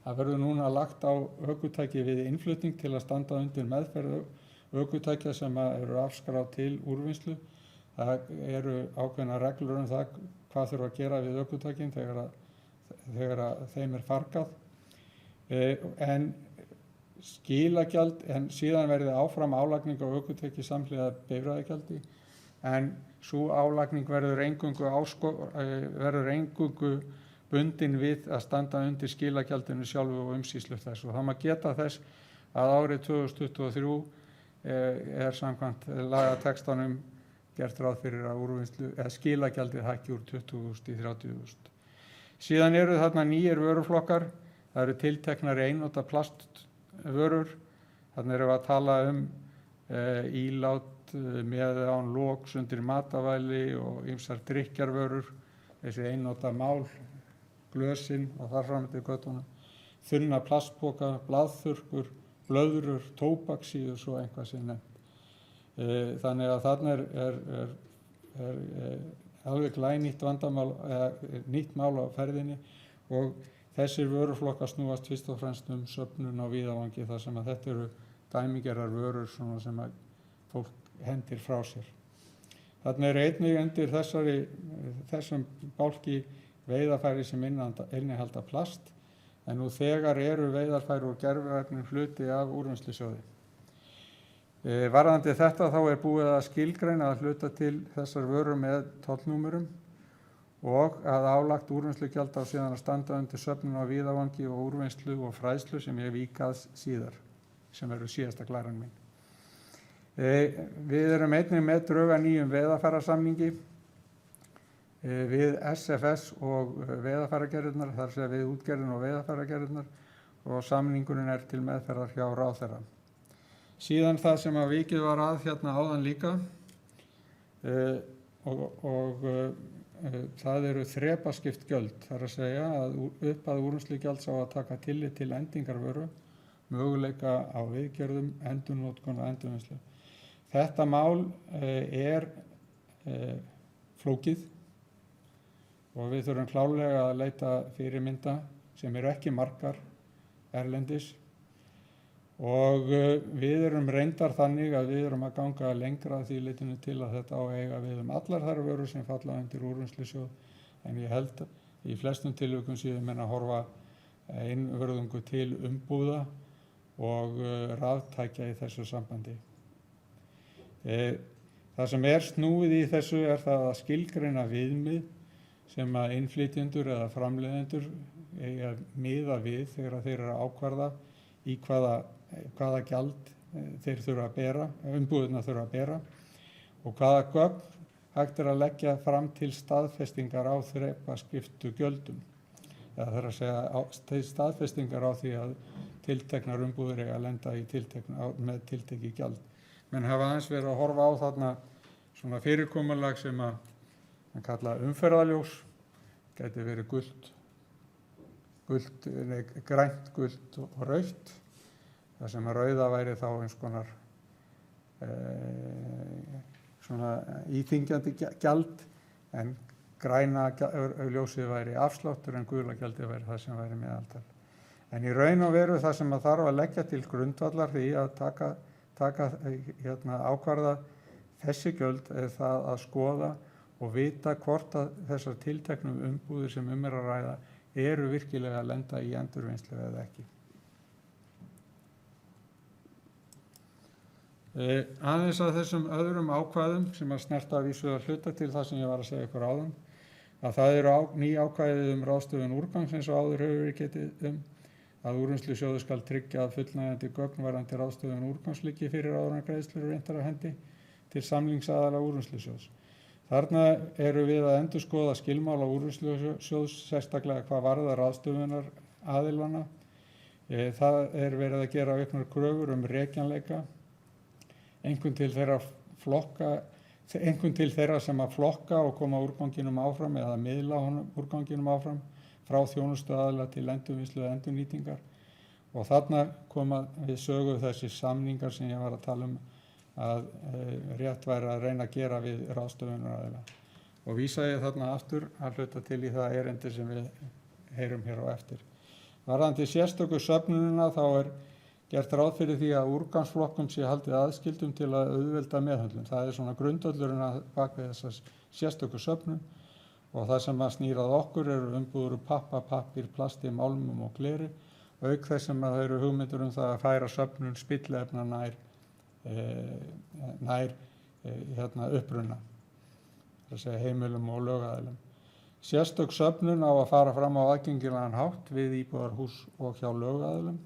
Það verður núna lagt á ökutæki við innflutning til að standa undir meðferð ökutækja sem eru afskráð til úrvinnslu. Það eru ákveðnar reglur það hvað þurfa að gera við ökutækin þegar þeim er fargað. En skilagjald, en síðan verði áfram álagning á ökutæki samhliða bifreiðagjaldi, en sú álagning verður eingöngu bundin við að standa undir skilagjaldinu sjálfu og umsýslu þess og það má geta þess að árið 2023 er samkvæmt lagatextanum gert ráð fyrir að skilagjaldið hækki úr 20.000 í 30.000. Síðan eru þarna nýjir vöruflokkar, það eru tilteknar einnota plastvörur, þarna erum við að tala ílát með án loks undir matavæli og ýmsar drykkjarvörur, þessi einnota mál, glösin og þar fram eftir götunum, þunna plastpoka, blaðþurrkur, blöðrur, tóbaksíður, svo einhvað sem nefnt. Þannig að þarna er alveg glænýtt vandamál, nýtt mál á ferðinni og þessir vöruflokkar snúast fyrst og fremst söfnun á víðavangi þar sem að þetta eru dæmigerðar vörur sem að fólk hendir frá sér. Þarna er einnig undir þessum bálki veiðarfæri sem innihalda plast en nú þegar eru veiðarfæri úr gerviefnum hluti af úrvinnslusjóði. Varðandi þetta þá er búið að skilgreina að hluta til þessar vörur með tollnúmerum og að álagt úrvinnslugjald á síðan að standa undir söfnun á víðavangi og úrvinnslu og fræðslu sem ég víkað síðar, sem eru síðasta glæran mín. Við erum einnig með drög að nýjum veiðarfærasamningi við SFS og veiðarfæragerðirnar, þar segja við útgerðin og veiðarfæragerðirnar, og samningurinn er til meðferðar hjá ráðherra. Síðan það sem að vikið var að hérna áðan líka það eru þrepaskipt gjöld, þar að segja að upphæð úrvinnslugjalds á að taka tillit til endingarvöru, möguleika á viðgerðum, endurnotkun og endurvinnslu. Þetta mál er flókið og við þurfum klárlega að leita fyrirmynda sem eru ekki margar erlendis og við erum reyndar þannig að við erum að ganga lengra að því leytinu til að þetta á að eiga við allar þær vörur sem falla undir úrvinnslusjóð, en ég held í flestum tilvikum séu menn að horfa einvörðungu til umbúða og raftækja í þessu sambandi. Það sem er snúið í þessu er það að skilgreina viðmið sem að innflytjendur eða framleiðendur eiga miða við þegar þeir eru að ákvarða í hvaða gjald þeir þurfa að bera, umbúðirnar þurfa að bera og hvaða gögn hægt er að leggja fram til staðfestingar á þrepaskiptu gjöldum. Það þarf að segja staðfestingar á því að tilteknar umbúðir eiga að lenda með tiltekið gjald. Menn hafa aðeins verið að horfa á þarna svona fyrirkomulag sem að kalla umferðarljós, gæti verið grænt, gult og rautt. Það sem að rauða væri þá eins konar svona íþyngjandi gjald, en græna ljósið væri afsláttur en gula gjaldið væri það sem væri meðaltal. En í raun og veru það sem að þarf að leggja til grundvallar því að ákvarða þessi gjöld er það að skoða og vita hvort að þessar tilteknum umbúðir sem er að ræða eru virkilega að lenda í endurvinnslu eða ekki. Aðeins að þessum öðrum ákvæðum sem að snerta að vísu að hluta til það sem ég var að segja ykkur áðan, að það eru ný ákvæðið ráðstöfun úrgangs eins og áður hefur verið getið að úrvinnslusjóður skal tryggja að fullnægjandi gögn varðandi ráðstöfun úrgangs liggi fyrir áður en greiðslur eru inntar af hendi til samningsaðila úrvinnslusjóðs. Þarna eru við að endurskoða skilmála úrvinnslusjóðs sérstaklega hvað varðar ráðstöfunar aðilana. Það er verið að gera auknar kröfur rekjanleika, einkum til þeirra sem að flokka og koma úrganginum áfram eða miðla úrganginum áfram frá þjónustuaðila til endurvinnslu eða endurnýtingar. Og þarna koma við sögu þessi samningar sem ég var að tala að rétt væri að reyna að gera við ráðstöfunaraðila. Og vísa ég þarna aftur að hluta til í það erindi sem við heyrum hér á eftir. Varðandi sérstöku söfnunina þá er gert ráð fyrir því að úrgangsflokkum sé haldið aðskildum til að auðvelda meðhöndlun. Það er svona grundvöllurinn að bak við þessar sérstöku söfnun og það sem að snýrað okkur eru umbúður úr pappa, pappír, plasti, málmum og gleri, auk þess sem að það eru hugmyndir það að færa söfnun spilliefna nær uppruna, það segja heimilum og lögaðilum. Sérstök söfnun á að fara fram á aðgengilegan hátt við íbúðarhús og hjá lögaðilum.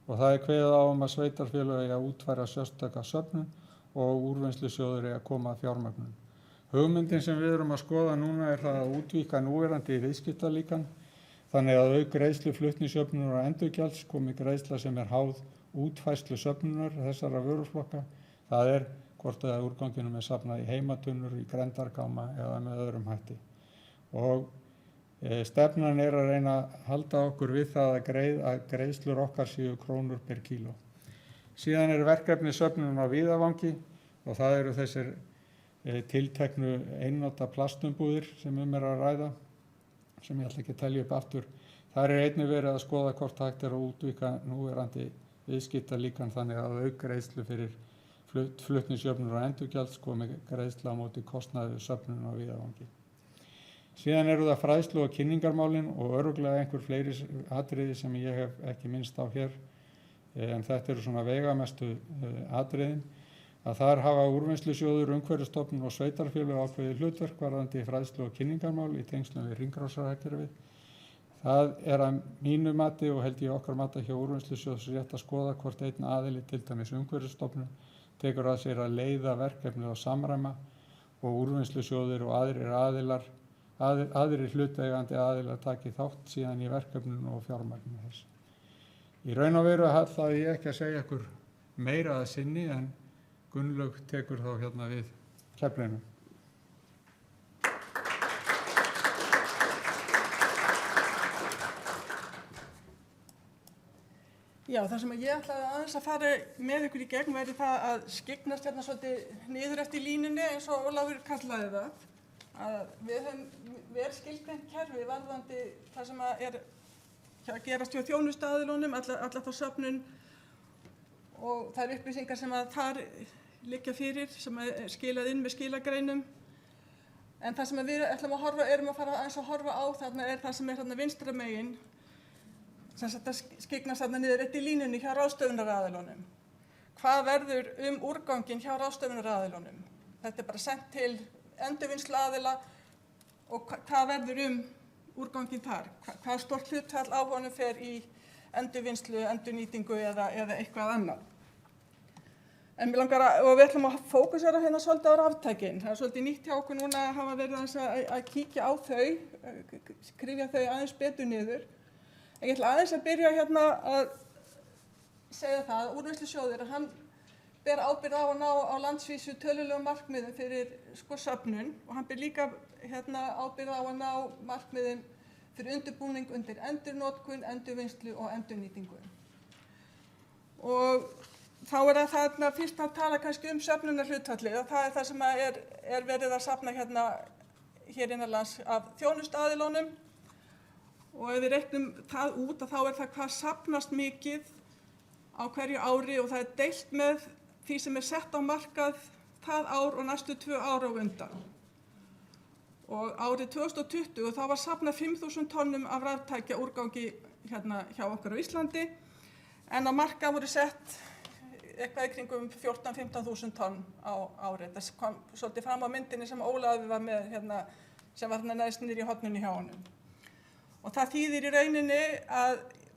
Og það er kveðið á að sveitarfélög eiga að útfæra sérstaka söfnun og úrvinnslusjóður eiga að koma að fjármögnun. Hugmyndin sem við erum að skoða núna er það að útvíkka núverandi viðskiptalíkan, þannig að auk greiðslu flutningsjöfnunar og endurgjalds komi greiðsla sem er háð útfærslu söfnunar þessara vöruflokka. Það er hvort að úrganginum er safnað í heimatunnur, í grendargáma eða með öðrum hætti. Og stefnan er að reyna að halda okkur við það að greiðslur okkar séu krónur per kíló. Síðan er verkefni söfnun á víðavangi og það eru þessir tilteknu einnota plastumbúðir sem er að ræða, sem ég ætla ekki að telja upp aftur. Það er einnig verið að skoða hvort hægt er að útvíkka núverandi viðskiptalíkan þannig að auk greiðslu fyrir flutningsjöfnur og endurgjalds komi greiðsla á móti kostnaði við söfnun á víðavangi. Síðan eru það fræðslu- og kynningarmálin og örugglega einhver fleiri atriði sem ég hef ekki minnst á hér, en þetta eru svona veigamestu atriðin, að þar hafa úrvinnslusjóður, umhverfisstofnun og sveitarfélög ákveðið hlutverk varðandi fræðslu- og kynningarmál í tengslum við hringrásarhagkerfið. Það er að mínu mati og held ég okkar mati hjá úrvinnslusjóðs rétt að skoða hvort einn aðili, til dæmis umhverfisstofnun, tekur að sér að leiða verkefnið og samræma og úrvinnslusjóðir og aðrir aðilar aðrir hlutaðeigandi aðilar taki þátt síðan í verkefninu og fjármagninu þess. Í raun og veru ætlaði ég ekki að segja ykkur meira að sinni en Gunnlaug tekur þá hérna við keflinu. Já, það sem ég ætlaði aðeins að fara með ykkur í gegn væri það að skyggnast hérna svolítið niður eftir línunni eins og Ólafur kallaði það. Að við höfum vel skilgreint kerfi varðandi það sem er að gerast hjá þjónustuaðilunum, alla þá söfnun og þær upplýsingar sem að þar liggja fyrir, sem er skilað inn með skilagreinum. En það sem við ætlum að fara aðeins að horfa á þarna er það sem er þarna vinstra megin, sem þetta skyggnast þarna niður eftir línunni hjá ráðstöfunaraðilunum. Hvað verður úrganginn hjá ráðstöfunaraðilunum? Þetta er bara sent til endurvinnsluaðila og hvað verður úrganginn þar? Hvað stórt hlutfall af honum fer í endurvinnslu, endurnýtingu eða eitthvað annað? En við ætlum að fókusera hérna svolítið á raftækin. Það er svolítið nýtt hjá okkur núna að hafa verið að kíkja á þau, kryfja þau aðeins betur niður. En ég ætla aðeins að byrja hérna að segja það að Úrvinnslusjóður, hann ber ábyrgð á að ná á landsvísu tölulegum markmiðum fyrir söfnun og hann ber líka hérna ábyrgð á að ná markmiðum fyrir undirbúning undir endurnotkun, endurvinnslu og endurnýtingu. Og þá er það þarna fyrst að tala kannski söfnunarhlutfallið og það er það sem er verið að safna hérna hér innanlands af þjónustuaðilunum. Og ef við reiknum það út þá er það hvað safnast mikið á hverju ári og það er deilt með því sem er sett á markað það ár og næstu 2 ár á undan. Og árið 2020 þá var safnað 5.000 tonnum af raftækjaúrgangi hérna hjá okkur á Íslandi en á markað voru sett eitthvað í kringum 14-15.000 tonn á árið. Það kom svolítið fram á myndinni sem Ólafur var með hérna sem var hérna neðst niður í horninu hjá honum. Og það þýðir í rauninni að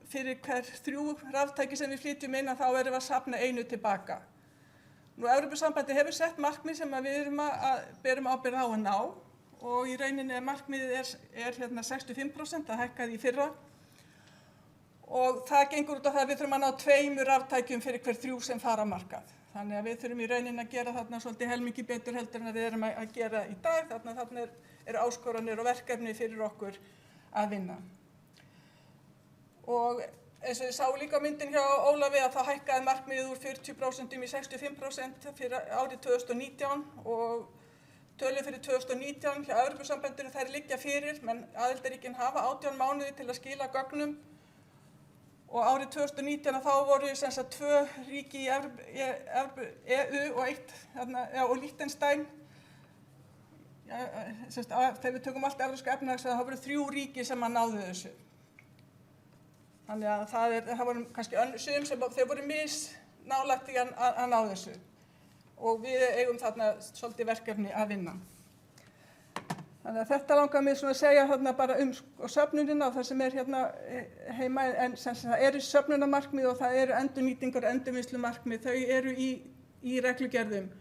fyrir hver 3 raftæki sem við flytjum inn þá erum við að safna 1 tilbaka. Nú Evrópusambandið hefur sett markmið sem við berum ábyrgð á að ná og í rauninni markmiðið er hérna 65%, það hækkaði í fyrra. Og það gengur út á það að við þurfum að ná 2 raftækjum fyrir hver 3 sem fara á markað. Þannig að við þurfum í rauninni að gera þarna svolítið helmingi betur heldur en við erum að gera í dag. Þarna eru áskoranir og verkefni fyrir okkur að vinna. Og eins og ég sá líka á myndin hjá Ólafi að það hækkaði markmiðið úr 40% í 65% fyrir árið 2019 og tölur fyrir 2019 hjá Evrópusambandinu þær liggja fyrir, menn aðildarríkin hafa 18 mánuði til að skila gögnum og árið 2019 þá voru sem sagt 2 ríki í EU og Liechtenstein. Þegar við tökum allt evrópska efnahagssvæðið þá voru 3 ríki sem að náðu þessu. Þannig að það voru kannski sum sem þeir voru misnálægt í að ná þessu og við eigum þarna svolítið verkefni að vinna. Þannig að þetta langar mig svona að segja þarna bara söfnunina og það sem er hérna heima en það eru söfnunarmarkmið og það eru endurnýtingar og endurvinnslumarkmið, þau eru í reglugerðum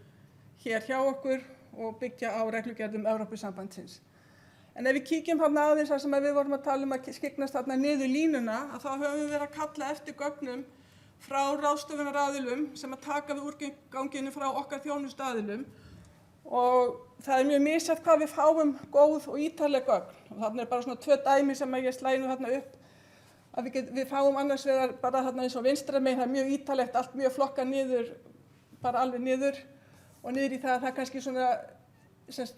hér hjá okkur og byggja á reglugerðum Evrópusambandsins. En ef við kíkjum þarna aðeins þar sem við vorum að tala að skyggnast þarna niður línuna, þá höfum við verið að kalla eftir gögnum frá ráðstöfunaraðilum sem að taka við úrganginu frá okkar þjónustuaðilum og það er mjög misjafnt hvað við fáum góð og ítarleg gögn. Og þarna er bara svona 2 dæmi sem ég slæði þarna upp. Að við fáum annars vegar bara þarna eins og vinstra megin, það er mjög ítarlegt, allt mjög flokkað niður, bara alveg niður. Og niður í það kannski svona,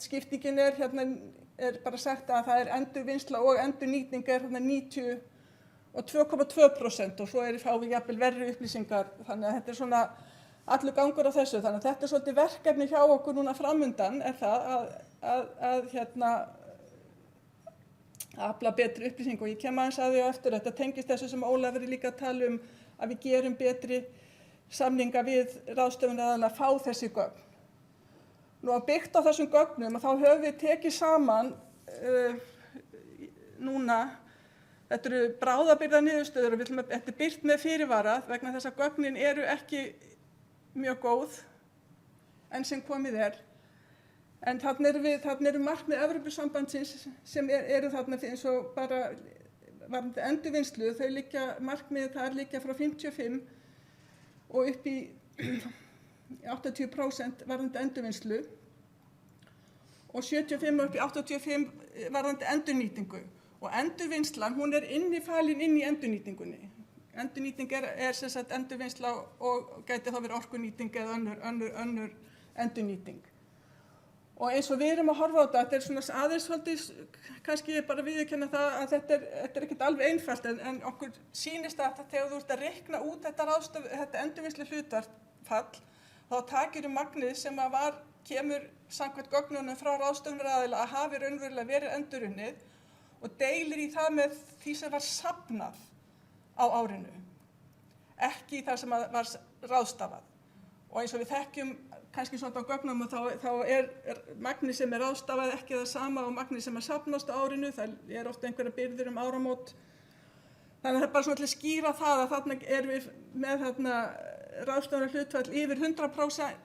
skiptingin er bara sagt að það er endurvinnsla og endurnýting hérna 90 og 2,2% og svo fáum við jafnvel verri upplýsingar. Þannig að þetta er svona allur gangur á þessu. Þannig að þetta er svolítið verkefni hjá okkur núna framundan er það að afla betri upplýsingu og ég kem aðeins að því á eftir. Þetta tengist þessu sem Ólafur er líka að tala að við gerum betri samninga við ráðstöfunaraðila að fá þessi gögn. Nú að byggt á þessum gögnum þá höfum við tekið saman núna, þetta eru bráðabirgðaniðurstöður og þetta er birt með fyrirvara vegna þess að gögnin eru ekki mjög góð enn sem komið er. En þarna eru markmið Evrópusambandsins sem eru þarna eins og bara varðandi endurvinnslu, markmiðið þar liggja frá 55 og upp í 80% varðandi endurvinnslu og 75 upp í 85 varðandi endurnýtingu. Og endurvinnslan, hún er innifalin inn í endurnýtingunni. Endurnýting er sem sagt endurvinnsla og gæti þá verið orkunýting eða önnur endurnýting. Og eins og við erum að horfa á þetta er svona aðeins svolítið, kannski bara viðurkenna það að þetta er ekkert alveg einfalt en okkur sýnist að þegar þú ert að reikna út þetta endurvinnslu hlutfall, þá takir magnið sem kemur samkvæmt gögnunum frá ráðstöfunaraðila að hafi raunverulega verið endurunnið og deilir í það með því sem var safnað á árinu, ekki það sem var ráðstafað. Og eins og við þekkjum kannski svona á gögnum þá er magnið sem er ráðstafað ekki það sama og magnið sem safnast á árinu, það er ofta einhverja byrðir áramót. Þannig að það er bara svona til að skýra það að þarna erum við með ráðstöfunarhlutfall yfir 100%,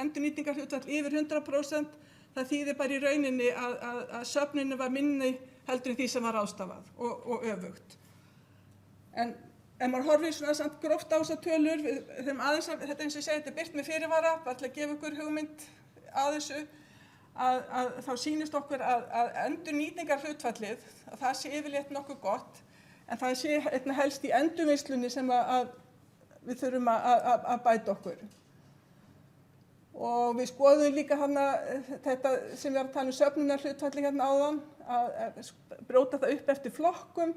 endurnýtingarhlutfall yfir 100%, það þýðir bara í rauninni að söfninu var minni heldur en því sem var ráðstafað og öfugt. En ef maður horfir svona samt gróft á þessar tölur, þetta eins og ég segi, þetta er birt með fyrirvara, bara til að gefa ykkur hugmynd að þessu, að þá sýnist okkur að endurnýtingarhlutfallið, að það sé yfirleitt nokkuð gott, en það sé einna helst í endurvinnslunni sem að við þurfum að bæta okkur. Og við skoðum líka þetta sem við erum að tala um söfnunarhlutfalli áðan, að brjóta það upp eftir flokkum,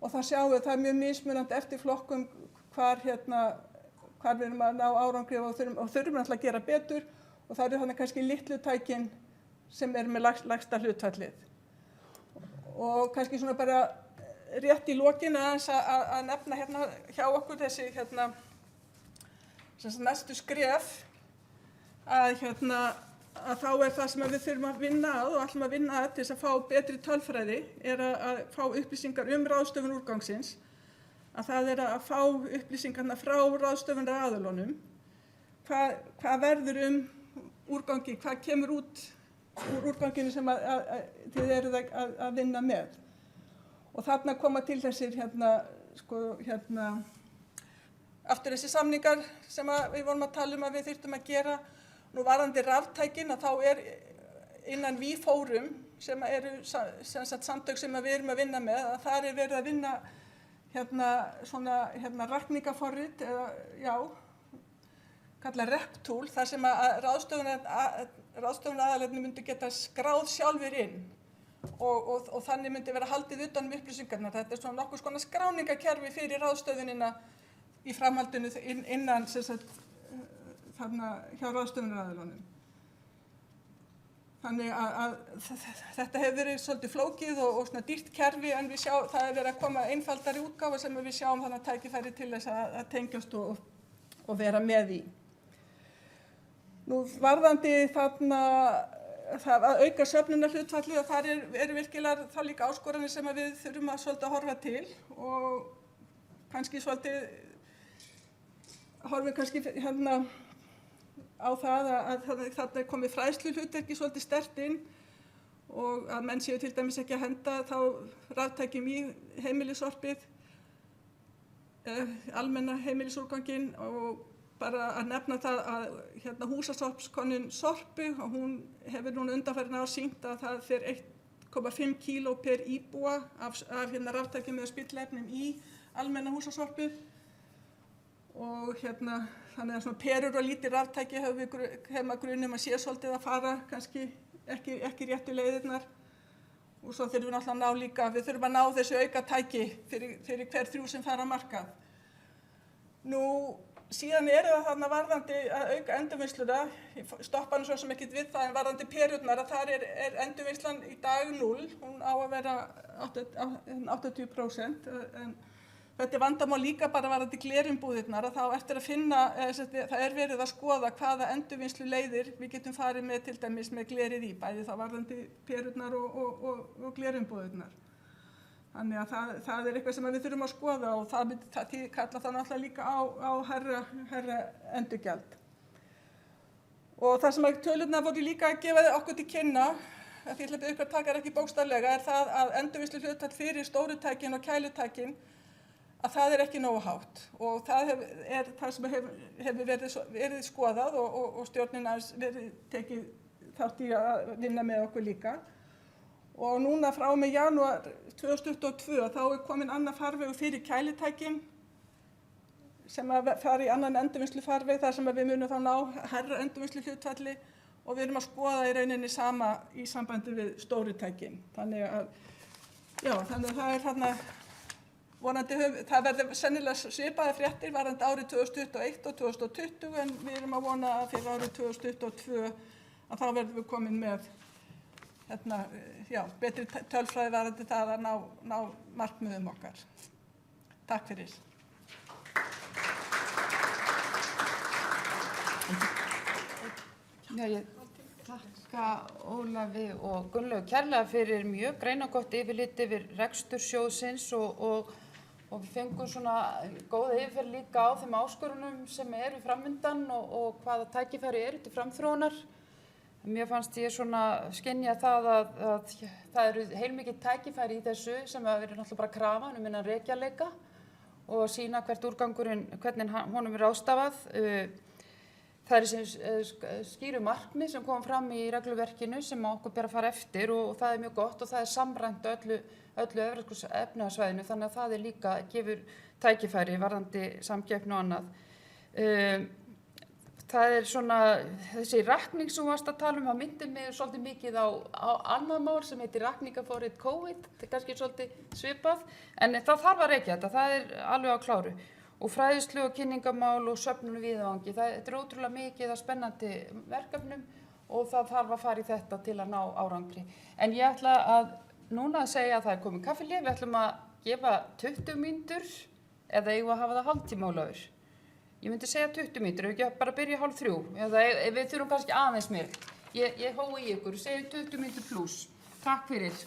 og það sjáum við, það er mjög mismunandi eftir flokkum hvar við erum að ná árangri og þurfum alltaf að gera betur og það eru þannig kannski litlu tækin sem eru með lægsta hlutfallið. Og kannski svona bara rétt í lokin að nefna hjá okkur þessi næstu skref að þá er það sem við þurfum að vinna að og ætlum að vinna að til þess að fá betri tölfræði er að fá upplýsingar ráðstöfun úrgangsins, að það er að fá upplýsingarna frá ráðstöfunaraðilunum, hvað verður úrgangi, hvað kemur út úr úrganginu sem þið eruð að vinna með. Og þarna koma til þessir aftur þessi samningar sem við vorum að tala að við þyrftum að gera. Nú varðandi raftækin að þá er innan WeForum sem eru samtök sem við erum að vinna með, að þar er verið að vinna rakningaforrit eða kalla REP-tool, þar sem að ráðstöfunaraðilarnir myndu geta skráð sjálfur inn og þannig myndi vera haldið utan upplýsingarnar. Þetta er svona nokkuð skona skráningakerfi fyrir ráðstöfunina í framhaldinu innan þarna hjá ráðstöfunaraðilunum. Þannig að þetta hefur verið svolítið flókið og svona dýrt kerfi en það er verið að koma einfaldari útgáfa sem við sjáum þannig tækifæri til þess að tengjast og vera með í. Nú varðandi þarna að auka söfnunarhlutfallið og þar eru virkilega það líka áskoranir sem við þurfum að svolítið horfa til og kannski svolítið horfum kannski á það að þarna er komið fræðsluhlutverki svolítið sterkt inn og að menn séu til dæmis ekki að henda þá raftækjum í heimilissorpið, almenna heimilisúrganginn og bara að nefna það að húsasorpskönnun Sorpu og hún hefur núna undanfarin ár sýnt að það fer 1,5 kíló per íbúa af raftækjum eða spillefnum í almenna húsasorpið. Og þannig að svona perur og lítið raftæki hefur maður grunum að sé svolítið að fara kannski ekki réttu leiðirnar og svo þurfum við náttúrulega að ná líka, við þurfum að ná þessu auka tæki fyrir hver 3 sem fara á markað. Nú síðan það þarna varðandi að auka endurvinnsluna, stoppa nú svo sem ekkert við það en varðandi perurnar að þar er endurvinnslan í dag 0, hún á að vera 80% en þetta er vandamál líka bara varðandi glerumbúðirnar að þá eftir að finna, það er verið að skoða hvaða endurvinnslu leiðir við getum farið með til dæmis með glerið í, bæði þá varðandi perurnar og glerumbúðirnar. Þannig að það er eitthvað sem við þurfum að skoða og það kalla það náttúrulega líka á hærra endurgjald. Og það sem tölurnar voru líka að gefa okkur til kynna, að því að ykkur takar ekki bókstaflega, er það að endurvinnsluhlutfall fyrir stórutækin og kælutækin, að það er ekki nógu hátt. Og það er það sem hefur verið skoðað og stjórnin verið tekið þátt í að vinna með okkur líka. Og núna frá og með janúar 2022 þá er komin annar farvegur fyrir kælutækin sem að fara í annan endurvinnslufarveg þar sem við munum þá ná hærra endurvinnsluhlutfalli og við erum að skoða í rauninni sama í sambandi við stórutækin. Þannig að það er þarna vonandi, það verður sennilega svipaðar fréttir varðandi árið 2021 og 2020 en við erum að vona að fyrir árið 2022 að þá verðum við komin með betri tölfræði varðandi það að ná markmiðum okkar. Takk fyrir. Ég þakka Ólafi og Gunnlaugu kærlega fyrir mjög greinargott yfirlit yfir rekstur sjóðsins og við fengum svona góða yfirferð líka á þeim áskorunum sem eru framundan og hvaða tækifæri eru til framþróunar. Mér fannst ég svona skynja það að það eru heilmikið tækifæri í þessu sem að verið náttúrulega bara krafan innan rekjanleika og sýna hvert úrgangurinn, hvernig honum er ráðstafað. Það er þessi skýru markmið sem kom fram í regluverkinu sem okkur ber að fara eftir og það er mjög gott og það er samræmt öllu Evrópska efnahagssvæðinu þannig að það er líka gefur tækifæri varðandi samkeppni og annað. Það er svona þessi rakning sem varst að tala það myndi mig svolítið mikið á annað mál sem heitir rakningaforrit COVID, þetta er kannski svolítið svipað en það þarf að rekja þetta, það er alveg á kláru. Og fræðslu og kynningamál og söfnun og viðvangi. Þetta er ótrúlega mikið af spennandi verkefnum og það þarf að fara í þetta til að ná árangri. En ég ætla að núna að segja að það er komið kaffihlé. Við ætlum að gefa 20 mínútur eða eigum að hafa það hálftíma, Ólafur. Ég myndi segja 20 mínútur, ekki bara byrja 2:30. Eða við þurfum kannski aðeins mér. Ég hói í ykkur, segjum 20 mínútur pluss. Takk fyrir.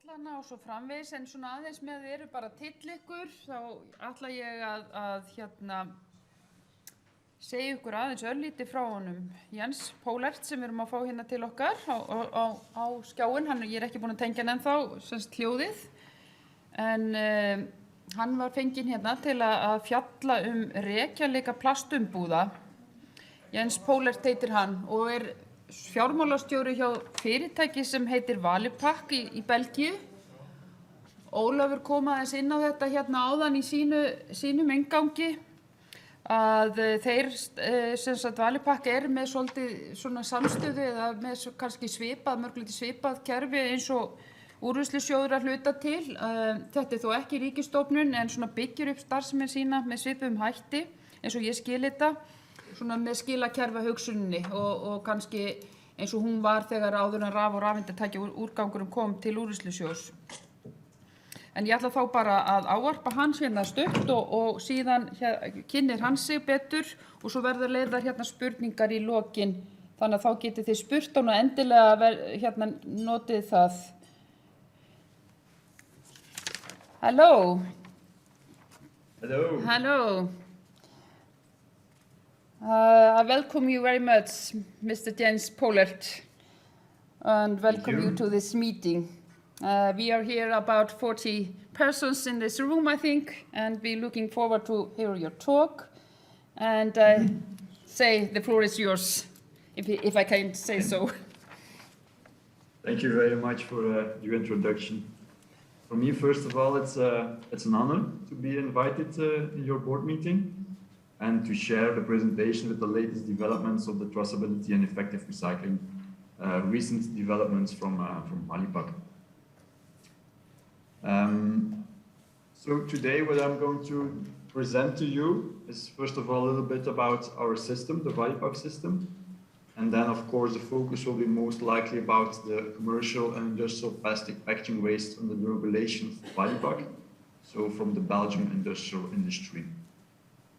tollana og svo framvegis, en svona aðeins með þið eru bara till ykkur, þá ætla ég að segja ykkur aðeins örlítið frá honum Jens Pólert sem við erum að fá hérna til okkar á skjáin. Ég er ekki búin að tengja hann ennþá, semst hljóðið, en hann var fenginn hérna til að fjalla rekjanleika plastumbúða. Jens Pólert heitir hann og er fjármálastjóri hjá fyrirtæki sem heitir Valipak í Belgíu. Ólafur kom aðeins inn á þetta hérna áðan í sínum inngangi að þeir, sem sagt Valipak er með svolítið svona samstöðu eða með kannski mörglítið svipað kerfi eins og Úrvinnslusjóður að hluta til. Þetta er þó ekki ríkisstofnun en svona byggir upp starfsemi sína með svipuðum hætti eins og ég skil þetta. Svona með skilakerfa hugsuninni og kannski eins og hún var þegar áður en raf- og rafeindatækja úrgangurum kom til Úrvinnslusjóðs. En ég ætla þá bara að ávarpa hans hérna stutt og síðan kynnir hann sig betur og svo verður leyfðar hérna spurningar í lokin. Þannig að þá getið þið spurt hann og endilega hérna notið það. Hello. Hello. Hello. I welcome you very much, Mr. Jens Pólert, and welcome you to this meeting. We are here about 40 persons in this room, I think, and we're looking forward to hear your talk. And say the floor is yours, if I can say so. Thank you very much for your introduction. For me, first of all, it's an honor to be invited in your board meeting and to share the presentation with the latest developments of the traceability and effective recycling, recent developments from Valipak. So today what I'm going to present to you is first of all a little bit about our system, the Valipak system, and then of course the focus will be most likely about the commercial and industrial plastic packaging waste under the regulations of Valipak, so from the Belgian industrial industry.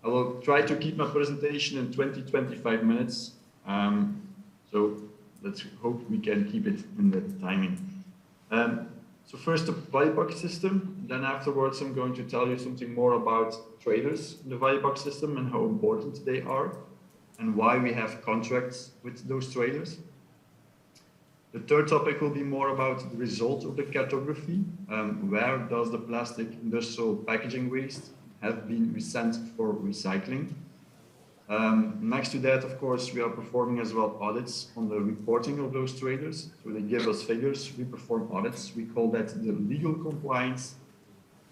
I will try to keep my presentation in 20-25 minutes, so let's hope we can keep it in that timing. So first the Valipak system, then afterwards I'm going to tell you something more about traders in the Valipak system and how important they are and why we have contracts with those traders. The third topic will be more about the result of the cartography. Where does the plastic industrial packaging waste have been sent for recycling? Next to that, of course, we are performing as well audits on the reporting of those traders. So they give us figures, we perform audits. We call that the legal compliance.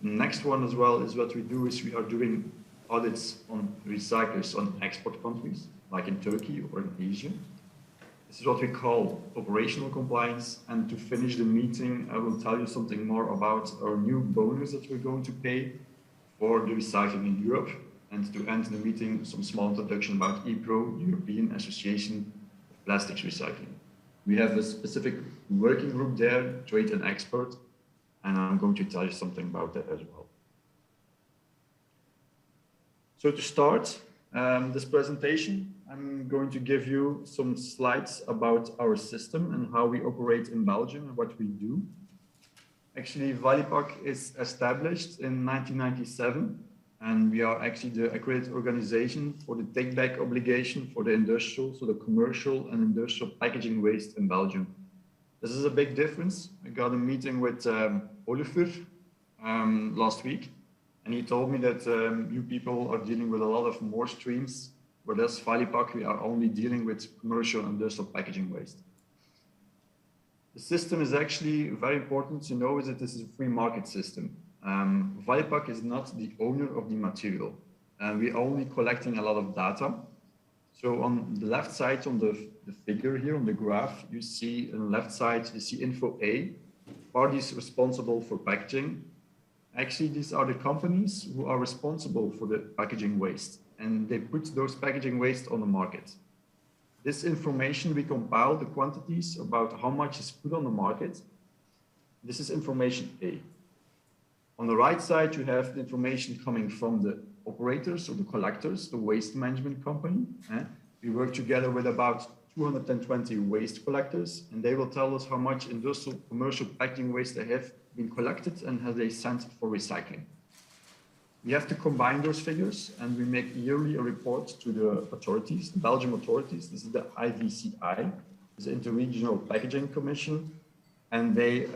Next one as well is what we do is we are doing audits on recyclers on export countries, like in Turkey or in Asia. This is what we call operational compliance. And to finish the meeting, I will tell you something more about our new bonus that we're going to pay for the recycling in Europe, and to end the meeting, some small introduction about EPRO, European Association of Plastics Recycling. We have a specific working group there, Trade and Export, and I'm going to tell you something about that as well. So to start this presentation, I'm going to give you some slides about our system and how we operate in Belgium and what we do. Actually, Valipak is established in 1997, and we are actually the accredited organization for the take-back obligation for the industrial, so the commercial and industrial packaging waste in Belgium. This is a big difference. I got a meeting with Oliver last week, and he told me that you people are dealing with a lot of more streams, whereas Valipak, we are only dealing with commercial and industrial packaging waste. The system is actually very important to know is that this is a free market system. Valipak is not the owner of the material, and we're only collecting a lot of data. So on the left side, on the figure here on the graph, you see on the left side, you see info A, parties responsible for packaging. Actually, these are the companies who are responsible for the packaging waste, and they put those packaging waste on the market. This information, we compile the quantities about how much is put on the market. This is information A. On the right side, you have the information coming from the operators or the collectors, the waste management company. We work together with about 220 waste collectors, and they will tell us how much industrial commercial packaging waste they have been collected and have they sent for recycling. We have to combine those figures and we make yearly a report to the authorities, the Belgian authorities. This is the IVCI, the Interregional Packaging Commission, and they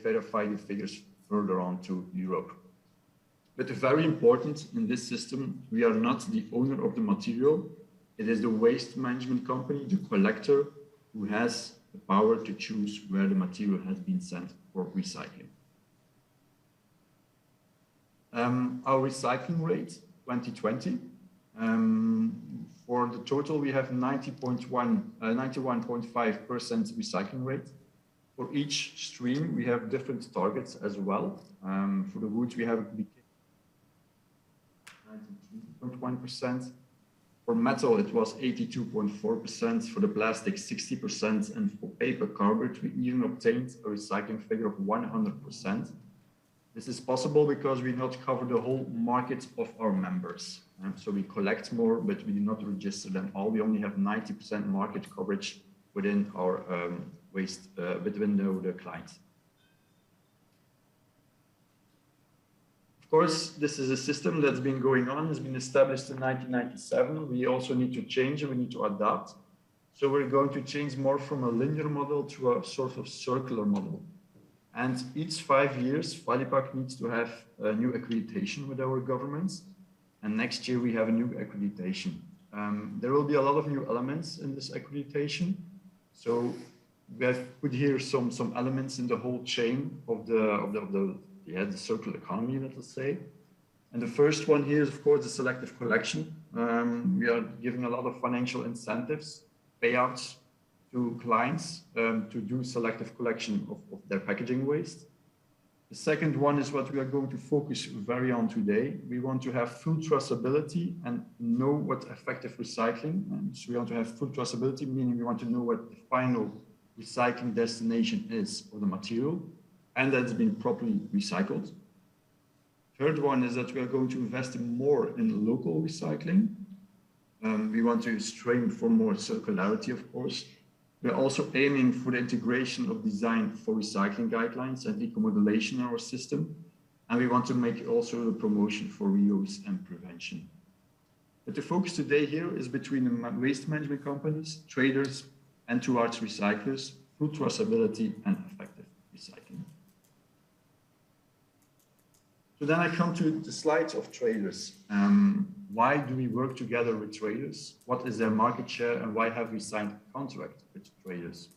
verify the figures further on to Europe. But very important in this system, we are not the owner of the material. It is the waste management company, the collector, who has the power to choose where the material has been sent for recycling. Our recycling rate, 2020, for the total, we have 91.5% recycling rate. For each stream, we have different targets as well. For the wood, we have 93.1%. For metal, it was 82.4%. For the plastic, 60%. And for paper cardboard, we even obtained a recycling figure of 100%. This is possible because we not cover the whole market of our members. So we collect more, but we do not register them all. We only have 90% market coverage within our waste, within the clients. Of course, this is a system that's been going on, has been established in 1997. We also need to change and we need to adapt. So we're going to change more from a linear model to a sort of circular model. And each 5 years, Valipak needs to have a new accreditation with our governments. And next year we have a new accreditation. There will be a lot of new elements in this accreditation. So we have put here some elements in the whole chain of the circular economy, let us say. And the first one here is, of course, the selective collection. We are giving a lot of financial incentives, payouts to clients to do selective collection of their packaging waste. The second one is what we are going to focus very on today. We want to have full traceability and know what effective recycling. So we want to have full traceability, meaning we want to know what the final recycling destination is of the material and that it's been properly recycled. Third one is that we are going to invest more in local recycling. We want to strain for more circularity, of course. We're also aiming for the integration of design for recycling guidelines and eco-modulation in our system. And we want to make also a promotion for reuse and prevention. But the focus today here is between the waste management companies, traders, and towards recyclers, full traceability and effective recycling. So then I come to the slides of traders. Why do we work together with traders? What is their market share and why have we signed a contract with traders?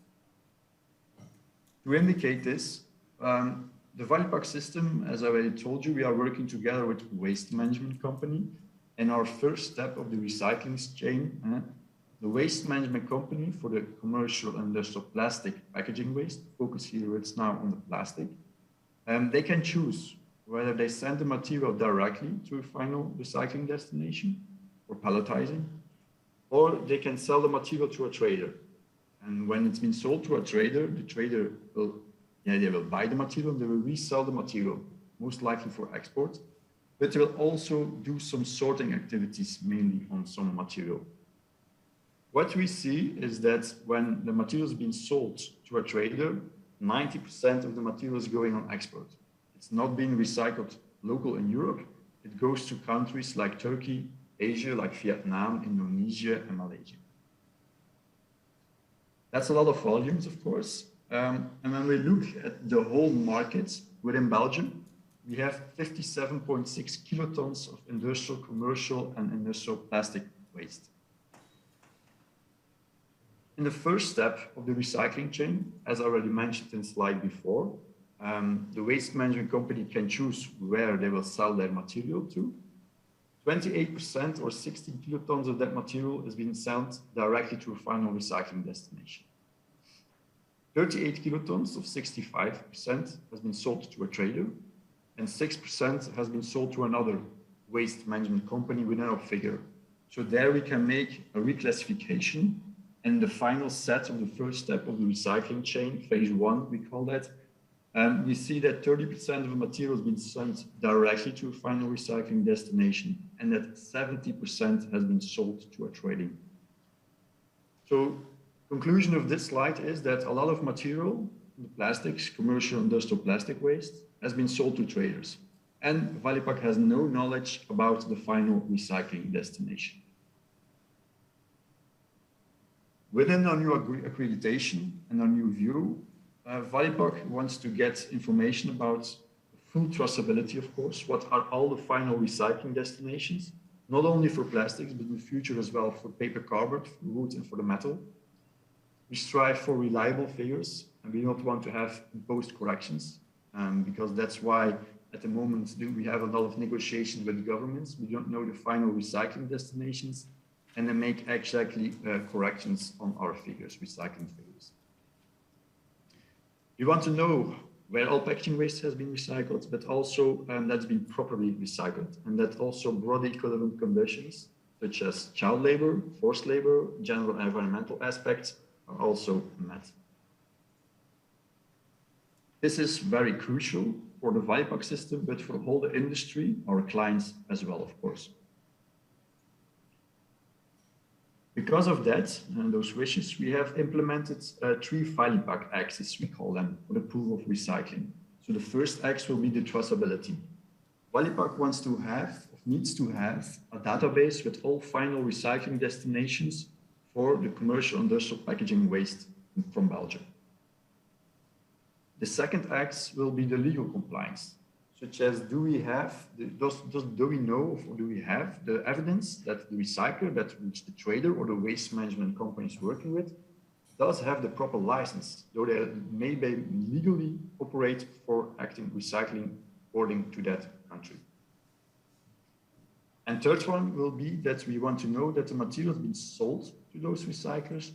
To indicate this, the Valipak system, as I already told you, we are working together with a waste management company. In our first step of the recycling chain, the waste management company for the commercial and industrial plastic packaging waste, focus here it's now on the plastic, they can choose whether they send the material directly to a final recycling destination or palletizing, or they can sell the material to a trader. And when it's been sold to a trader, the trader will, they will buy the material, they will resell the material, most likely for export, but they will also do some sorting activities, mainly on some material. What we see is that when the material is being sold to a trader, 90% of the material is going on export. It's not being recycled local in Europe. It goes to countries like Turkey, Asia, like Vietnam, Indonesia, and Malaysia. That's a lot of volumes, of course. And when we look at the whole market within Belgium, we have 57.6 kilotons of industrial, commercial, and industrial plastic waste. In the first step of the recycling chain, as already mentioned in the slide before, the waste management company can choose where they will sell their material to. 28% or 16 kilotons of that material is being sent directly to a final recycling destination. 38 kilotons of 65% has been sold to a trader, and 6% has been sold to another waste management company within our figure. So there we can make a reclassification, and the final set of the first step of the recycling chain, phase 1, we call that, we see that 30% of the material has been sent directly to a final recycling destination, and that 70% has been sold to a trading. So conclusion of this slide is that a lot of material the plastics, commercial industrial plastic waste, has been sold to traders. And Valipak has no knowledge about the final recycling destination. Within our new accreditation and our new view, Valipak wants to get information about full traceability, of course. What are all the final recycling destinations, not only for plastics, but in the future as well for paper, cardboard, for wood, and for the metal. We strive for reliable figures, and we don't want to have imposed corrections, because that's why at the moment we have a lot of negotiations with governments. We don't know the final recycling destinations, and they make exactly corrections on our figures, recycling figures. We want to know where all packaging waste has been recycled, but also that's been properly recycled, and that also broad equivalent conditions, such as child labor, forced labor, general environmental aspects, are also met. This is very crucial for the Valipak system, but for the whole industry, our clients as well, of course. Because of that and those wishes, we have implemented 3 Valipak axes, we call them, for the pool of recycling. So the first axe will be the traceability. Valipak wants to have, or needs to have, a database with all final recycling destinations for the commercial industrial packaging waste from Belgium. The second axe will be the legal compliance, such as do we know or do we have the evidence that the recycler, which the trader or the waste management company is working with, does have the proper license, though they may legally operate for acting recycling according to that country. And third one will be that we want to know that the materials being sold to those recyclers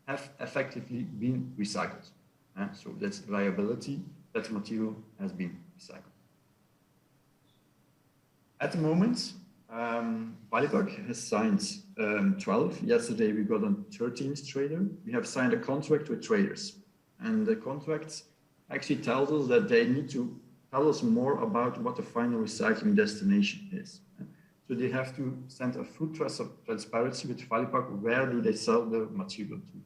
have effectively been recycled. So that's reliability that the material has been recycled. At the moment, Valipak has signed 12. Yesterday we got a 13th trader. We have signed a contract with traders. And the contract actually tells us that they need to tell us more about what the final recycling destination is. So they have to send a full transparency with Valipak, where do they sell the material to.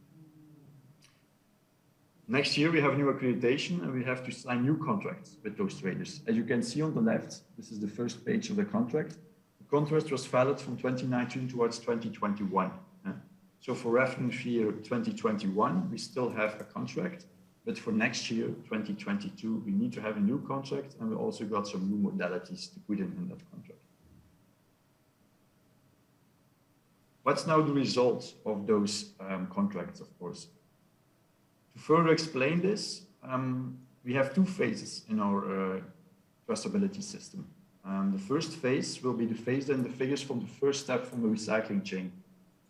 Next year we have new accreditation and we have to sign new contracts with those traders. As you can see on the left, this is the first page of the contract. The contract was valid from 2019 towards 2021. So for reference year 2021, we still have a contract, but for next year, 2022, we need to have a new contract, and we also got some new modalities to put in that contract. What's now the result of those contracts, of course? To further explain this, we have 2 phases in our traceability system. The first phase will be the phase then the figures from the first step from the recycling chain.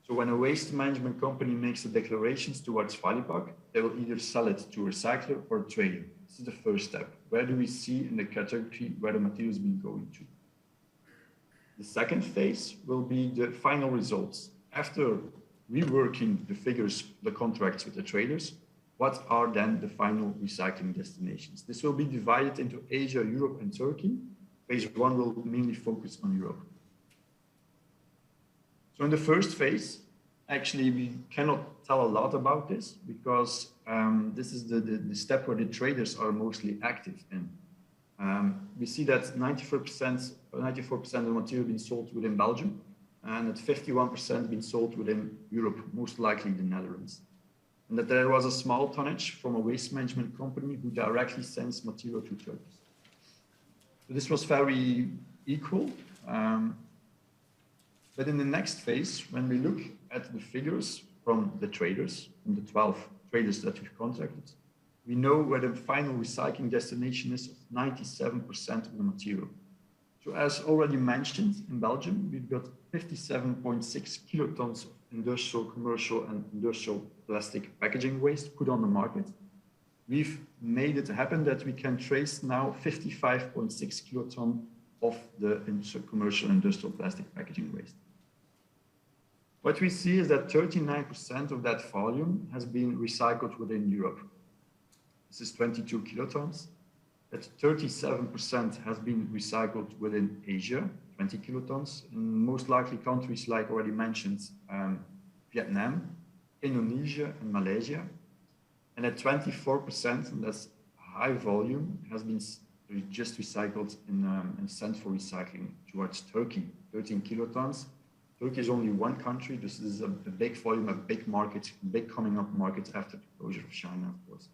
So when a waste management company makes the declarations towards Valipak, they will either sell it to a recycler or a trader. This is the first step. Where do we see in the category where the material has been going to? The second phase will be the final results. After reworking the figures, the contracts with the traders, what are then the final recycling destinations? This will be divided into Asia, Europe, and Turkey. Phase 1 will mainly focus on Europe. So in the first phase, actually, we cannot tell a lot about this because this is the step where the traders are mostly active in. We see that 94% of the material being sold within Belgium, and that 51% being sold within Europe, most likely the Netherlands. And that there was a small tonnage from a waste management company who directly sends material to Turkey. So this was very equal. But in the next phase, when we look at the figures from the traders, from the 12 traders that we've contacted, we know where the final recycling destination is of 97% of the material. So as already mentioned, in Belgium, we've got 57.6 kilotons of industrial, commercial, and industrial plastic packaging waste put on the market. We've made it happen that we can trace now 55.6 kiloton of the commercial industrial plastic packaging waste. What we see is that 39% of that volume has been recycled within Europe. This is 22 kilotons. That 37% has been recycled within Asia, 20 kilotons, in most likely countries like already mentioned, Vietnam, Indonesia, and Malaysia. And at 24%, and that's high volume, has been just recycled and sent for recycling towards Turkey, 13 kilotons. Turkey is only one country. This is a big volume, a big market, big coming up market after the closure of China, of course.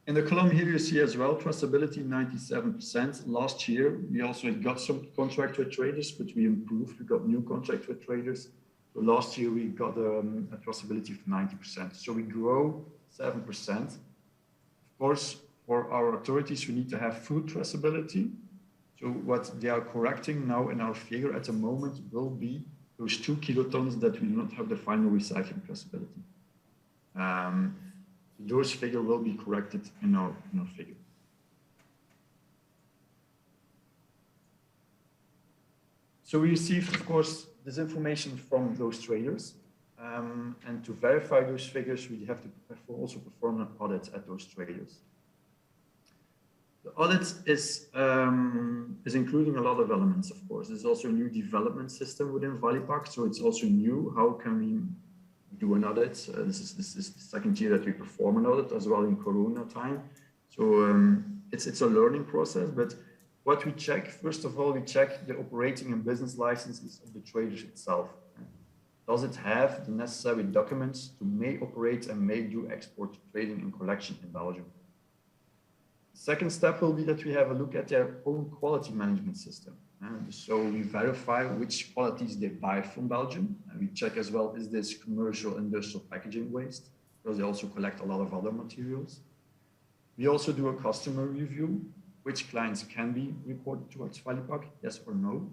In the column here you see as well, traceability 97%. Last year, we also got some contract with traders, but we improved. We got new contracts with traders. So last year we got a traceability of 90%. So we grow 7%. Of course, for our authorities, we need to have full traceability. So what they are correcting now in our figure at the moment will be those 2 kilotons that we do not have the final recycling traceability. Those figure will be corrected in our figure. So we received, of course, this information from those traders. And to verify those figures, we have to also perform an audit at those traders. The audit is including a lot of elements, of course. There's also a new development system within Valipak, so it's also new. How can we do an audit? This is the second year that we perform an audit as well in Corona time. So it's a learning process, but what we check, first of all, we check the operating and business licenses of the traders itself. Does it have the necessary documents to may operate and may do export, trading and collection in Belgium? The second step will be that we have a look at their own quality management system. So we verify which qualities they buy from Belgium. And we check as well, is this commercial industrial packaging waste? Because they also collect a lot of other materials. We also do a customer review, which clients can be reported towards Valipak, yes or no.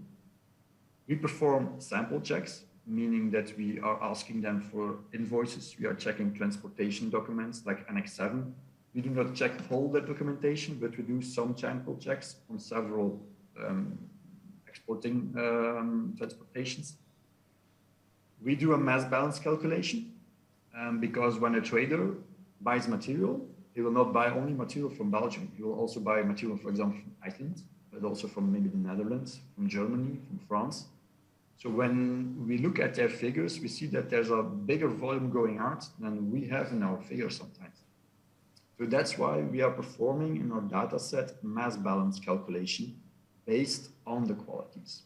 We perform sample checks, meaning that we are asking them for invoices. We are checking transportation documents like Annex 7. We do not check all the documentation, but we do some sample checks on several exporting transportations. We do a mass balance calculation because when a trader buys material, he will not buy only material from Belgium. He will also buy material, for example, from Iceland, but also from maybe the Netherlands, from Germany, from France. So when we look at their figures, we see that there's a bigger volume going out than we have in our figures sometimes. So that's why we are performing in our data set mass balance calculation based on the qualities.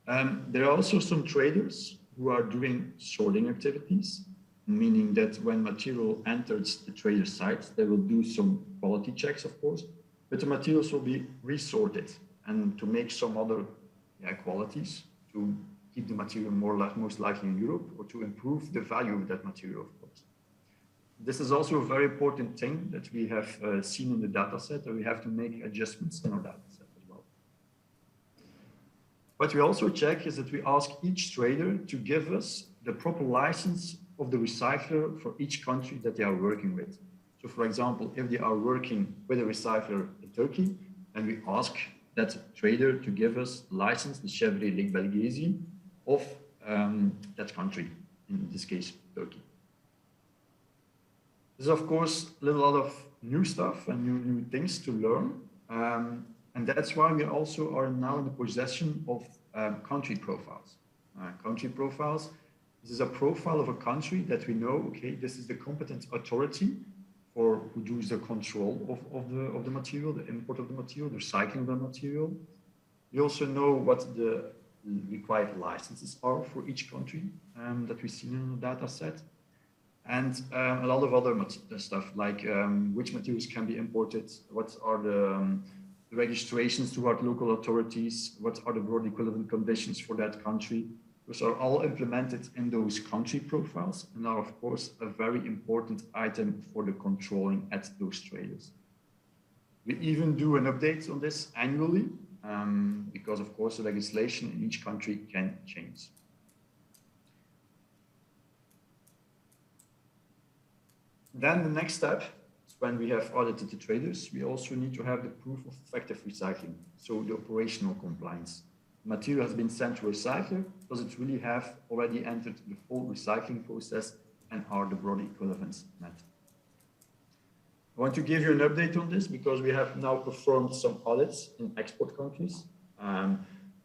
There are also some traders who are doing sorting activities, meaning that when material enters the trader site, they will do some quality checks, of course, but the materials will be resorted and to make some other qualities to keep the material most likely in Europe or to improve the value of that material, of course. This is also a very important thing that we have seen in the data set, that we have to make adjustments in our data set as well. What we also check is that we ask each trader to give us the proper license of the recycler for each country that they are working with. So for example, if they are working with a recycler in Turkey, then we ask that trader to give us license, the Chevrier Lig Belghesi, of that country, in this case, Turkey. There's of course a lot of new stuff and new things to learn. And that's why we also are now in the possession of country profiles. Country profiles, this is a profile of a country that we know, okay, this is the competent authority for who does the control of the material, the import of the material, the recycling of the material. We also know what the required licenses are for each country that we see in the data set. And a lot of other stuff like which materials can be imported, what are the registrations toward local authorities, what are the broad equivalent conditions for that country. Those are all implemented in those country profiles and are of course a very important item for the controlling at those traders. We even do an update on this annually because of course the legislation in each country can change. Then the next step is when we have audited the traders, we also need to have the proof of effective recycling, so the operational compliance. The material has been sent to a recycler, does it really have already entered the full recycling process and are the broad equivalents met? I want to give you an update on this because we have now performed some audits in export countries.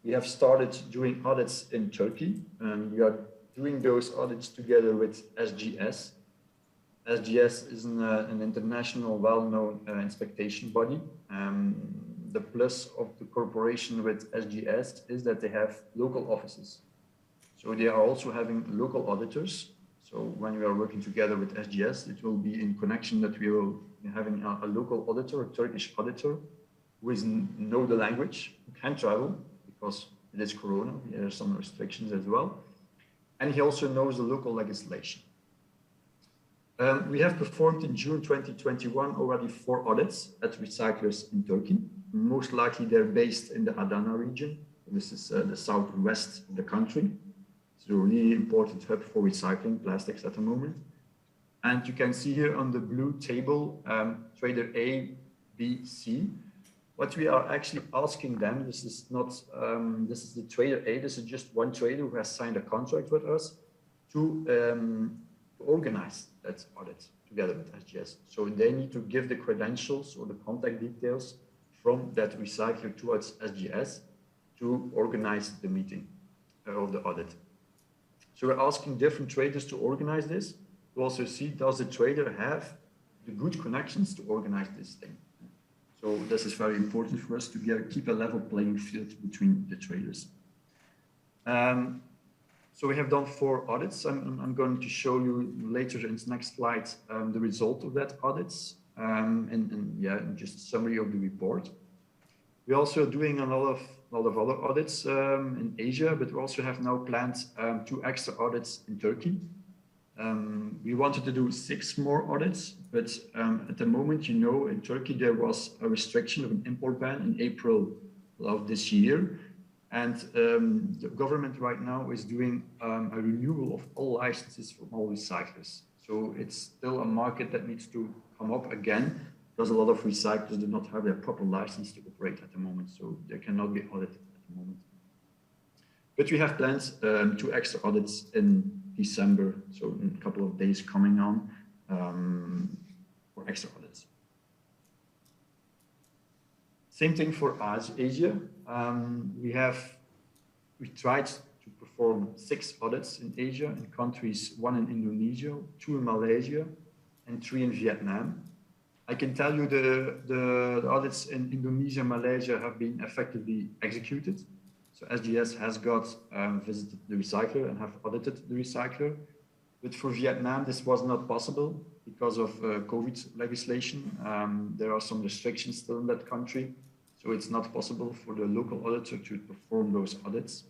We have started doing audits in Turkey and we are doing those audits together with SGS. SGS is an international, well-known inspection body. The plus of the cooperation with SGS is that they have local offices. So they are also having local auditors. So when we are working together with SGS, it will be in connection that we will be having a local auditor, a Turkish auditor, who know the language, who can travel because it is Corona. There are some restrictions as well. And he also knows the local legislation. We have performed in June 2021 already 4 audits at recyclers in Turkey. Most likely they're based in the Adana region. This is the southwest of the country. It's a really important hub for recycling plastics at the moment. And you can see here on the blue table, trader A, B, C. What we are actually asking them, this is the trader A, this is just one trader who has signed a contract with us to organize that audit together with SGS. So they need to give the credentials or the contact details from that recycler towards SGS to organize the meeting of the audit. So we're asking different traders to organize this, to also see, does the trader have the good connections to organize this thing? So this is very important for us to keep a level playing field between the traders. So we have done 4 audits. I'm going to show you later in the next slide the result of that audits and just a summary of the report. We're also doing a lot of other audits in Asia, but we also have now planned 2 extra audits in Turkey. We wanted to do 6 more audits, but at the moment, you know, in Turkey there was a restriction of an import ban in April of this year. And the government right now is doing a renewal of all licenses for all recyclers. So it's still a market that needs to come up again because a lot of recyclers do not have their proper license to operate at the moment. So they cannot be audited at the moment. But we have planned 2 extra audits in December, so in a couple of days coming on for extra audits. Same thing for Asia. We tried to perform 6 audits in Asia in countries, 1 in Indonesia, 2 in Malaysia, and 3 in Vietnam. I can tell you the audits in Indonesia and Malaysia have been effectively executed. So SGS has visited the recycler and have audited the recycler. But for Vietnam, this was not possible because of COVID legislation. There are some restrictions still in that country. So it's not possible for the local auditor to perform those audits.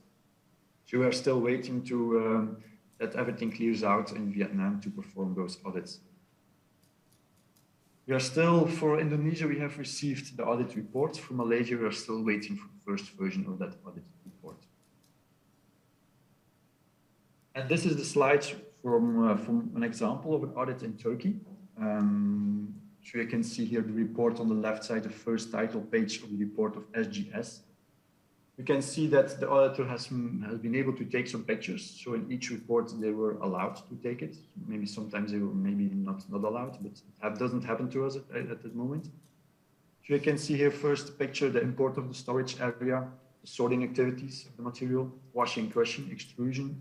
So we are still waiting to that everything clears out in Vietnam to perform those audits. We are still, for Indonesia, we have received the audit report. For Malaysia, we are still waiting for the first version of that audit report. And this is the slide from an example of an audit in Turkey. So you can see here the report on the left side, the first title page of the report of SGS. You can see that the auditor has been able to take some pictures. So in each report, they were allowed to take it. Maybe sometimes they were maybe not allowed, but it doesn't happen to us at the moment. So you can see here first picture, the import of the storage area, the sorting activities of the material, washing, crushing, extrusion,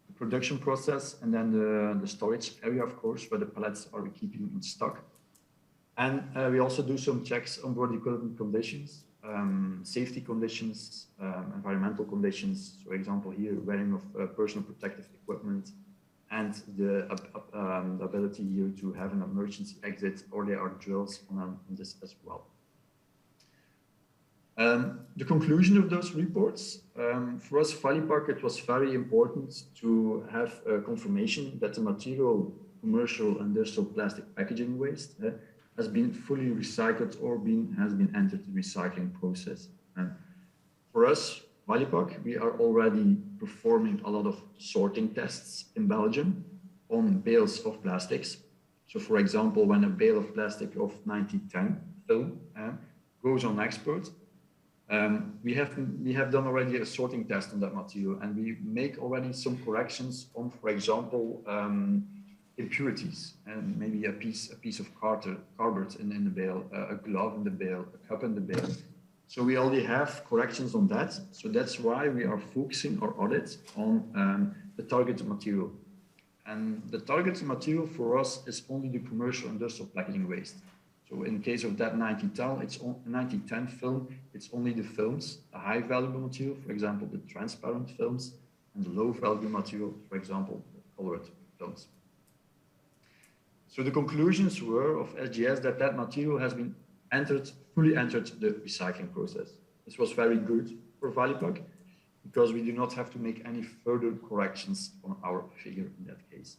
the production process, and then the storage area, of course, where the pallets are keeping in stock. And we also do some checks on board equipment conditions, safety conditions, environmental conditions. For example, here, wearing of personal protective equipment and the ability here to have an emergency exit, or there are drills on this as well. The conclusion of those reports, for us, Valipark, it was very important to have confirmation that the material, commercial and industrial plastic packaging waste has been fully recycled or has been entered the recycling process. And for us, Valipark, we are already performing a lot of sorting tests in Belgium on bales of plastics. So for example, when a bale of plastic of 9010 film goes on export, we have done already a sorting test on that material, and we make already some corrections on, for example, impurities, and maybe a piece of cardboard in the bale, a glove in the bale, a cup in the bale. So we already have corrections on that. So that's why we are focusing our audit on the target material. And the target material for us is only the commercial industrial packaging waste. So in case of that 9010, it's 9010 film, it's only the films, the high valuable material, for example, the transparent films, and the low value material, for example, the colored films. So the conclusions were of SGS that material has been fully entered the recycling process. This was very good for Valipak because we do not have to make any further corrections on our figure in that case.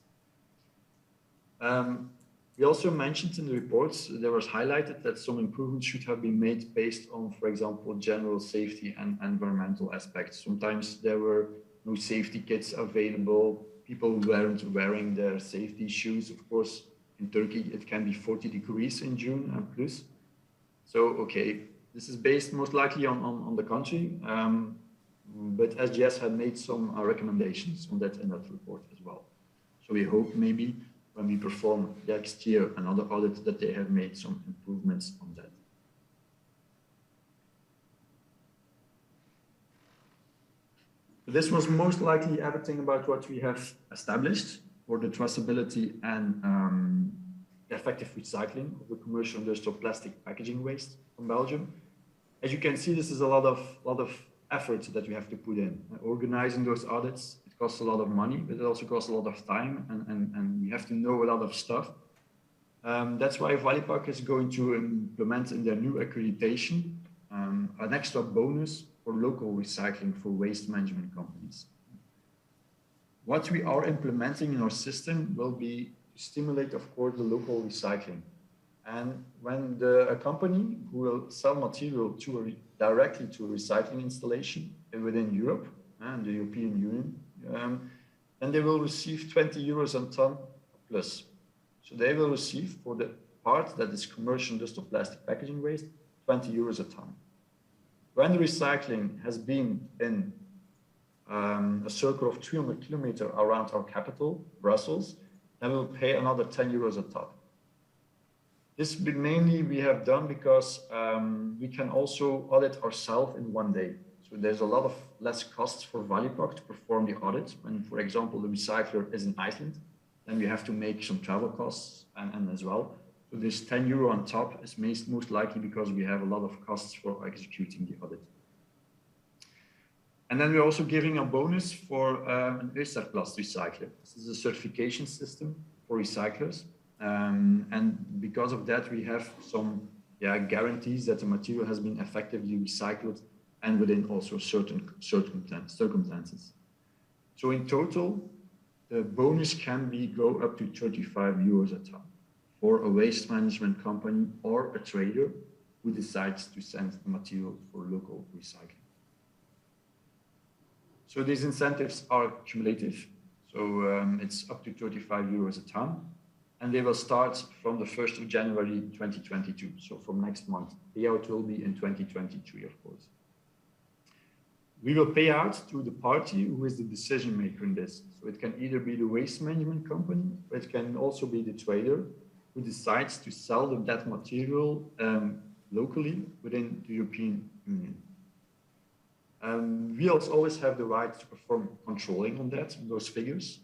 We also mentioned in the reports, there was highlighted that some improvements should have been made based on, for example, general safety and environmental aspects. Sometimes there were no safety kits available. People weren't wearing their safety shoes. Of course, in Turkey, it can be 40 degrees in June and plus. So, okay, this is based most likely on the country, but SGS had made some recommendations on that in that report as well. So we hope maybe when we perform next year another audit that they have made some improvements on that. This was most likely everything about what we have established for the traceability and effective recycling of the commercial industrial plastic packaging waste from Belgium. As you can see, this is a lot of effort that we have to put in. Organizing those audits, it costs a lot of money, but it also costs a lot of time, and we have to know a lot of stuff. That's why Valipak is going to implement in their new accreditation an extra bonus for local recycling for waste management companies. What we are implementing in our system will be to stimulate, of course, the local recycling. And when a company who will sell material directly to a recycling installation within Europe and the European Union, then they will receive 20 euros a ton plus. So they will receive for the part that is commercial industrial plastic packaging waste, 20 euros a ton. When the recycling has been in a circle of 300 kilometers around our capital, Brussels, then we'll pay another 10 euros a ton. This mainly we have done because we can also audit ourselves in one day. So there's a lot of less costs for Valipak to perform the audit. When, for example, the recycler is in Iceland, then we have to make some travel costs and as well. So this 10 euro on top is most likely because we have a lot of costs for executing the audit. And then we're also giving a bonus for an ÖSAR-Plus recycler. This is a certification system for recyclers. And because of that, we have some guarantees that the material has been effectively recycled and within also certain circumstances. So in total, the bonus can go up to 35 euros a ton for a waste management company or a trader who decides to send the material for local recycling. So these incentives are cumulative. So it's up to 35 euros a ton. And they will start from the 1st of January 2022. So from next month. Payout will be in 2023, of course. We will pay out to the party who is the decision maker in this. So it can either be the waste management company, or it can also be the trader who decides to sell that material locally within the European Union. We also always have the right to perform controlling on those figures.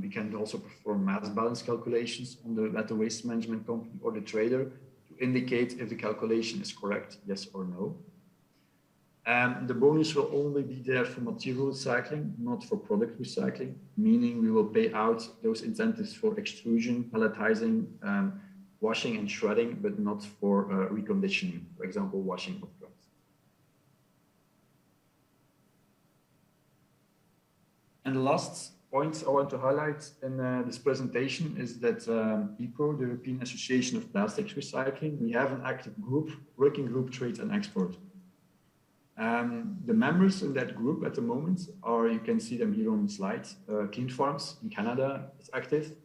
We can also perform mass balance calculations at the waste management company or the trader to indicate if the calculation is correct, yes or no. The bonus will only be there for material recycling, not for product recycling, meaning we will pay out those incentives for extrusion, pelletizing, washing and shredding, but not for reconditioning, for example, washing of drugs. And the last point I want to highlight in this presentation is that EPRO, the European Association of Plastics Recycling, we have an active group, working group Trade and Export. The members in that group at the moment are, you can see them here on the slide, Clean Farms in Canada is active,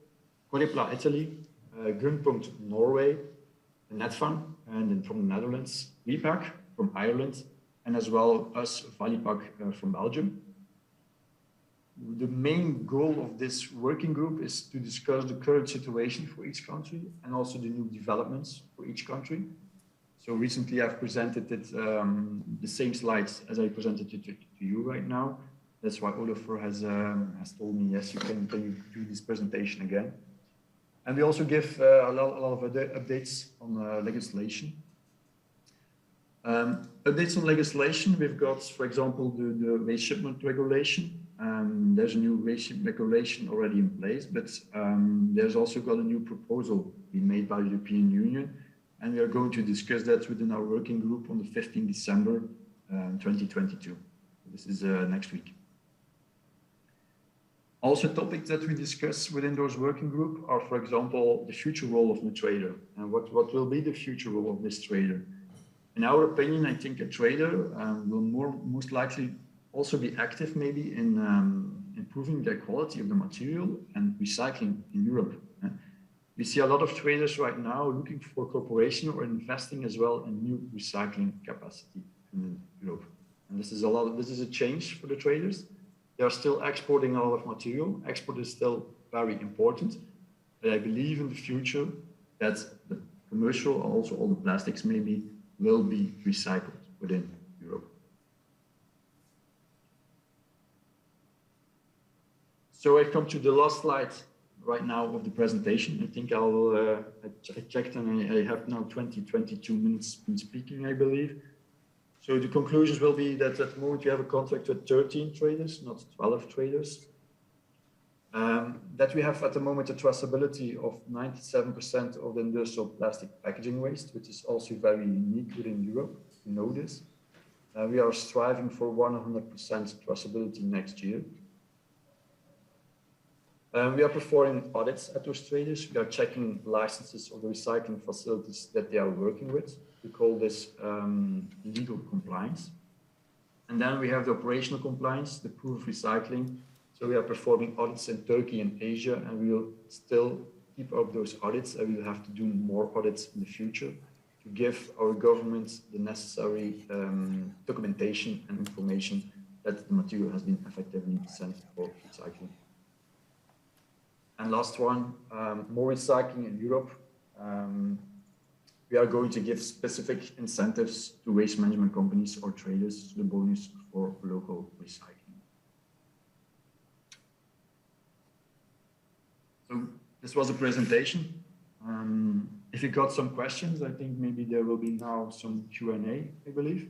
Corepla Italy, Grunpunkt Norway, Netfan, and then from the Netherlands, Repack from Ireland, and as well us, Valipak from Belgium. The main goal of this working group is to discuss the current situation for each country and also the new developments for each country. So recently I've presented it, the same slides as I presented it to you right now. That's why Olafur has told me, yes, you can do this presentation again. And we also give a lot of other updates on legislation. Updates on legislation, we've got, for example, the waste shipment regulation. There's a new waste shipment regulation already in place, but there's also got a new proposal being made by the European Union, and we are going to discuss that within our working group on the 15th December 2022. This is next week. Also, topics that we discuss within those working group are, for example, the future role of the trader, and what will be the future role of this trader. In our opinion, I think a trader will most likely also be active maybe in improving the quality of the material and recycling in Europe. We see a lot of traders right now looking for cooperation or investing as well in new recycling capacity in Europe. And this is a change for the traders. They are still exporting a lot of material. Export is still very important, but I believe in the future that the commercial, also all the plastics maybe, will be recycled within Europe. So I come to the last slide right now of the presentation. I think I checked and I have now 22 minutes in speaking, I believe. So the conclusions will be that at the moment we have a contract with 13 traders, not 12 traders. That we have at the moment a traceability of 97% of the industrial plastic packaging waste, which is also very unique within Europe. You know this. We are striving for 100% traceability next year. We are performing audits at those traders. We are checking licenses of the recycling facilities that they are working with. We call this legal compliance. And then we have the operational compliance, the proof of recycling. So we are performing audits in Turkey and Asia, and we will still keep up those audits, and we will have to do more audits in the future to give our government the necessary documentation and information that the material has been effectively sent for recycling. And last one, more recycling in Europe. We are going to give specific incentives to waste management companies or traders, the bonus for local recycling. So this was a presentation. If you got some questions, I think maybe there will be now some Q&A, I believe.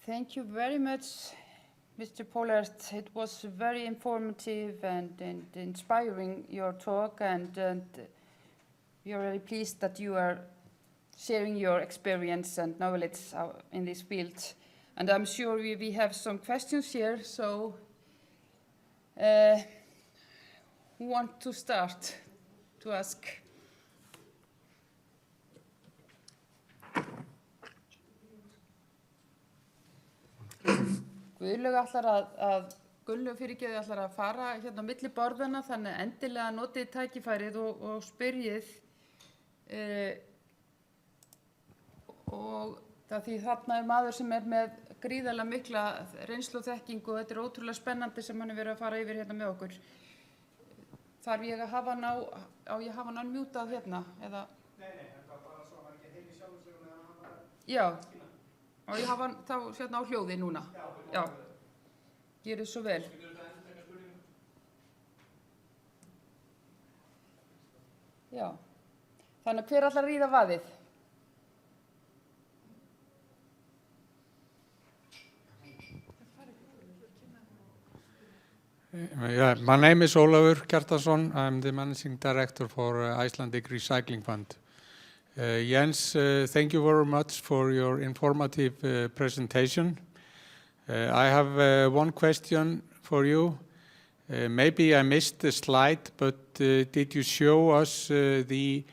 Thank you very much, Mr. Pollard. It was very informative and inspiring, your talk, and we are really pleased that you are sharing your experience and knowledge in this field. And I'm sure we have some questions here, so who want to start to ask? Guðlaug ætlar að fara hérna á milli borðana, þannig endilega notið tækifærið og spyrjið. Og það því þarna maður sem maður gríðarlega mikla reynslu og þekkingu, og þetta ótrúlega spennandi sem hann verið að fara yfir hérna með okkur. Þarf ég að hafa hann unmutað hérna, eða? Nei, það var bara svo að hann ekki heyri sjálfum sig með hann bara. Já. Og ég hafa hann þá hérna á hljóði núna. Já. Gerið svo vel. Já. Þannig hver ætlar að ríða vaðið? Yeah, my name is Ólafur Kjartansson. I'm the managing director for Icelandic Recycling Fund. Jens, thank you very much for your informative presentation. I have one question for you. Maybe I missed the slide, but did you show us the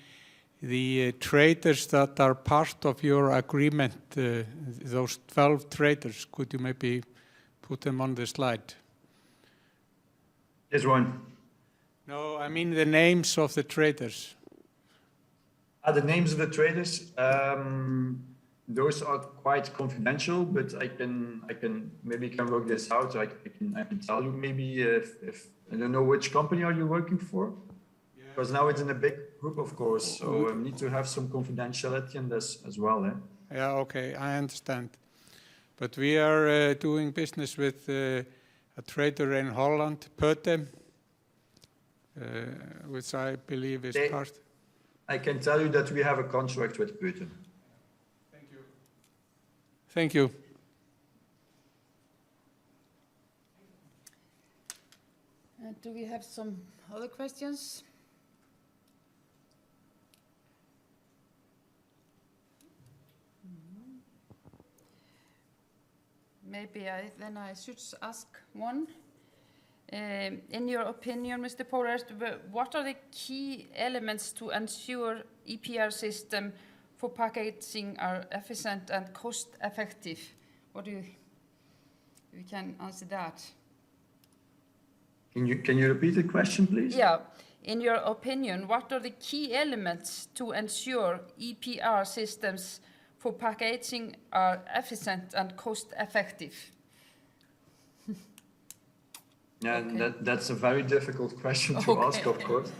traders that are part of your agreement, those 12 traders? Could you maybe put them on the slide? This one. No, I mean the names of the traders. The names of the traders, those are quite confidential, but I can maybe work this out. I can tell you maybe if I don't know which company are you working for, because now it's in a big group, of course, so I need to have some confidentiality in this as well. Yeah, okay, I understand. but we are doing business with a trader in Holland, Pötem, which I believe is part. I can tell you that we have a contract with Putin. Thank you. Thank you. Do we have some other questions? Maybe I should ask one. In your opinion, Mr. Pollard, what are the key elements to ensure EPR system for packaging are efficient and cost effective? What do you can answer that? Can you repeat the question, please? Yeah. In your opinion, what are the key elements to ensure EPR systems for packaging are efficient and cost effective? Yeah, Okay. that's a very difficult question to ask, of course.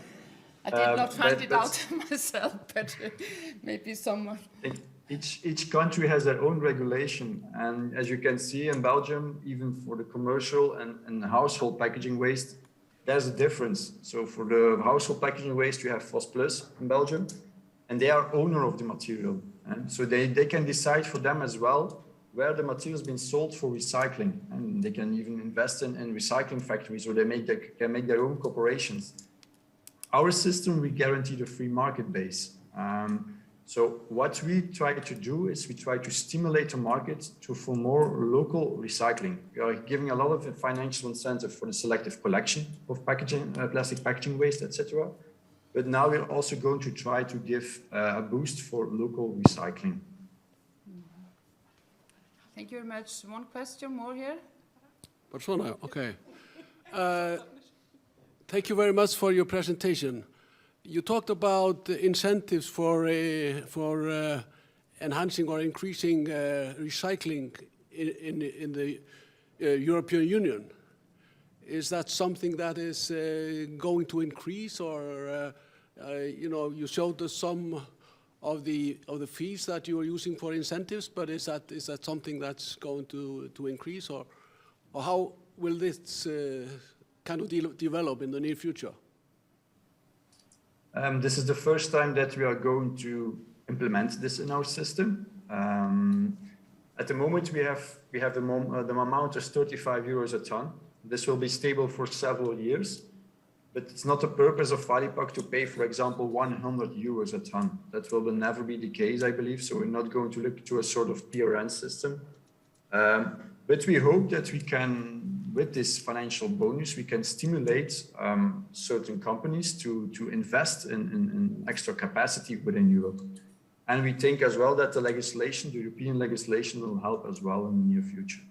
I did not find it out That's- myself, but maybe someone. Each country has their own regulation, and as you can see in Belgium, even for the commercial and household packaging waste, there's a difference. So for the household packaging waste, you have FOSPlus in Belgium, and they are owner of the material. And so they can decide for them as well where the material has been sold for recycling, and they can even invest in recycling factories, or they can make their own corporations. Our system, we guarantee the free market base. So what we try to do is we try to stimulate the market for more local recycling. We are giving a lot of financial incentive for the selective collection of packaging, plastic packaging waste, etc. But now we're also going to try to give a boost for local recycling. Thank you very much. One question more here. Persona, okay. Thank you very much for your presentation. You talked about the incentives for enhancing or increasing recycling in the European Union. Is that something that is going to increase, or you showed us some of the fees that you are using for incentives, but is that something that's going to increase, or how will this kind of develop in the near future? This is the first time that we are going to implement this in our system. At the moment, we have the amount is 35 euros a ton. This will be stable for several years, but it's not the purpose of Valipak to pay, for example, 100 euros a ton. That will never be the case, I believe. So we're not going to look to a sort of PRN system. But we hope that we can, with this financial bonus, we can stimulate certain companies to invest in extra capacity within Europe. And we think as well that the European legislation will help as well in the near future.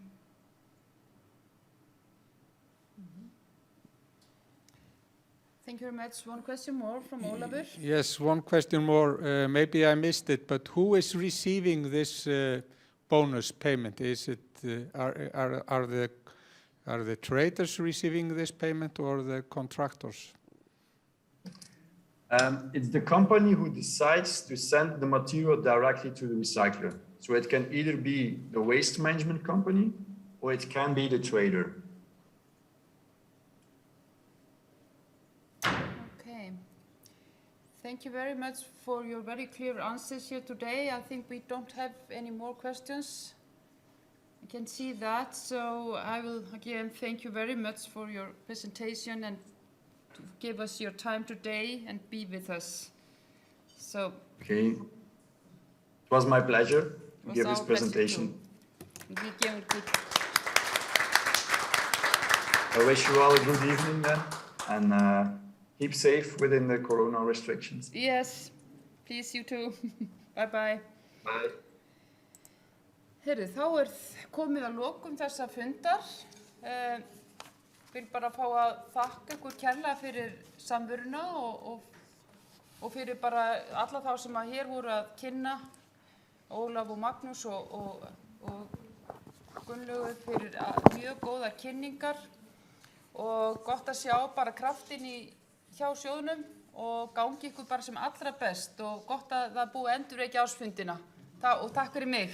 Thank you very much. One question more from Ólafur. Yes, one question more. Maybe I missed it, but who is receiving this bonus payment? Is it are the traders receiving this payment, or the contractors? It's the company who decides to send the material directly to the recycler. So it can either be the waste management company, or it can be the trader. Okay. Thank you very much for your very clear answers here today. I think we don't have any more questions. I can see that. So I will again thank you very much for your presentation and to give us your time today and be with us. So Okay. It was my pleasure to was give this our pleasure presentation. we give good. I wish you all a good evening then, and keep safe within the corona restrictions. Yes, please you too. Bye bye. Bye. Heyrðu, þá komið að lokum þessa fundar. Vil bara fá að þakka ykkur kærlega fyrir samveruna og fyrir bara alla þá sem að hér voru að kynna, Ólaf og Magnús og Gunnlaugur fyrir mjög góðar kynningar og gott að sjá bara kraftinn hjá sjóðnum og gangi ykkur bara sem allra best og gott að það búi endurvekja ársfundina og takk fyrir mig.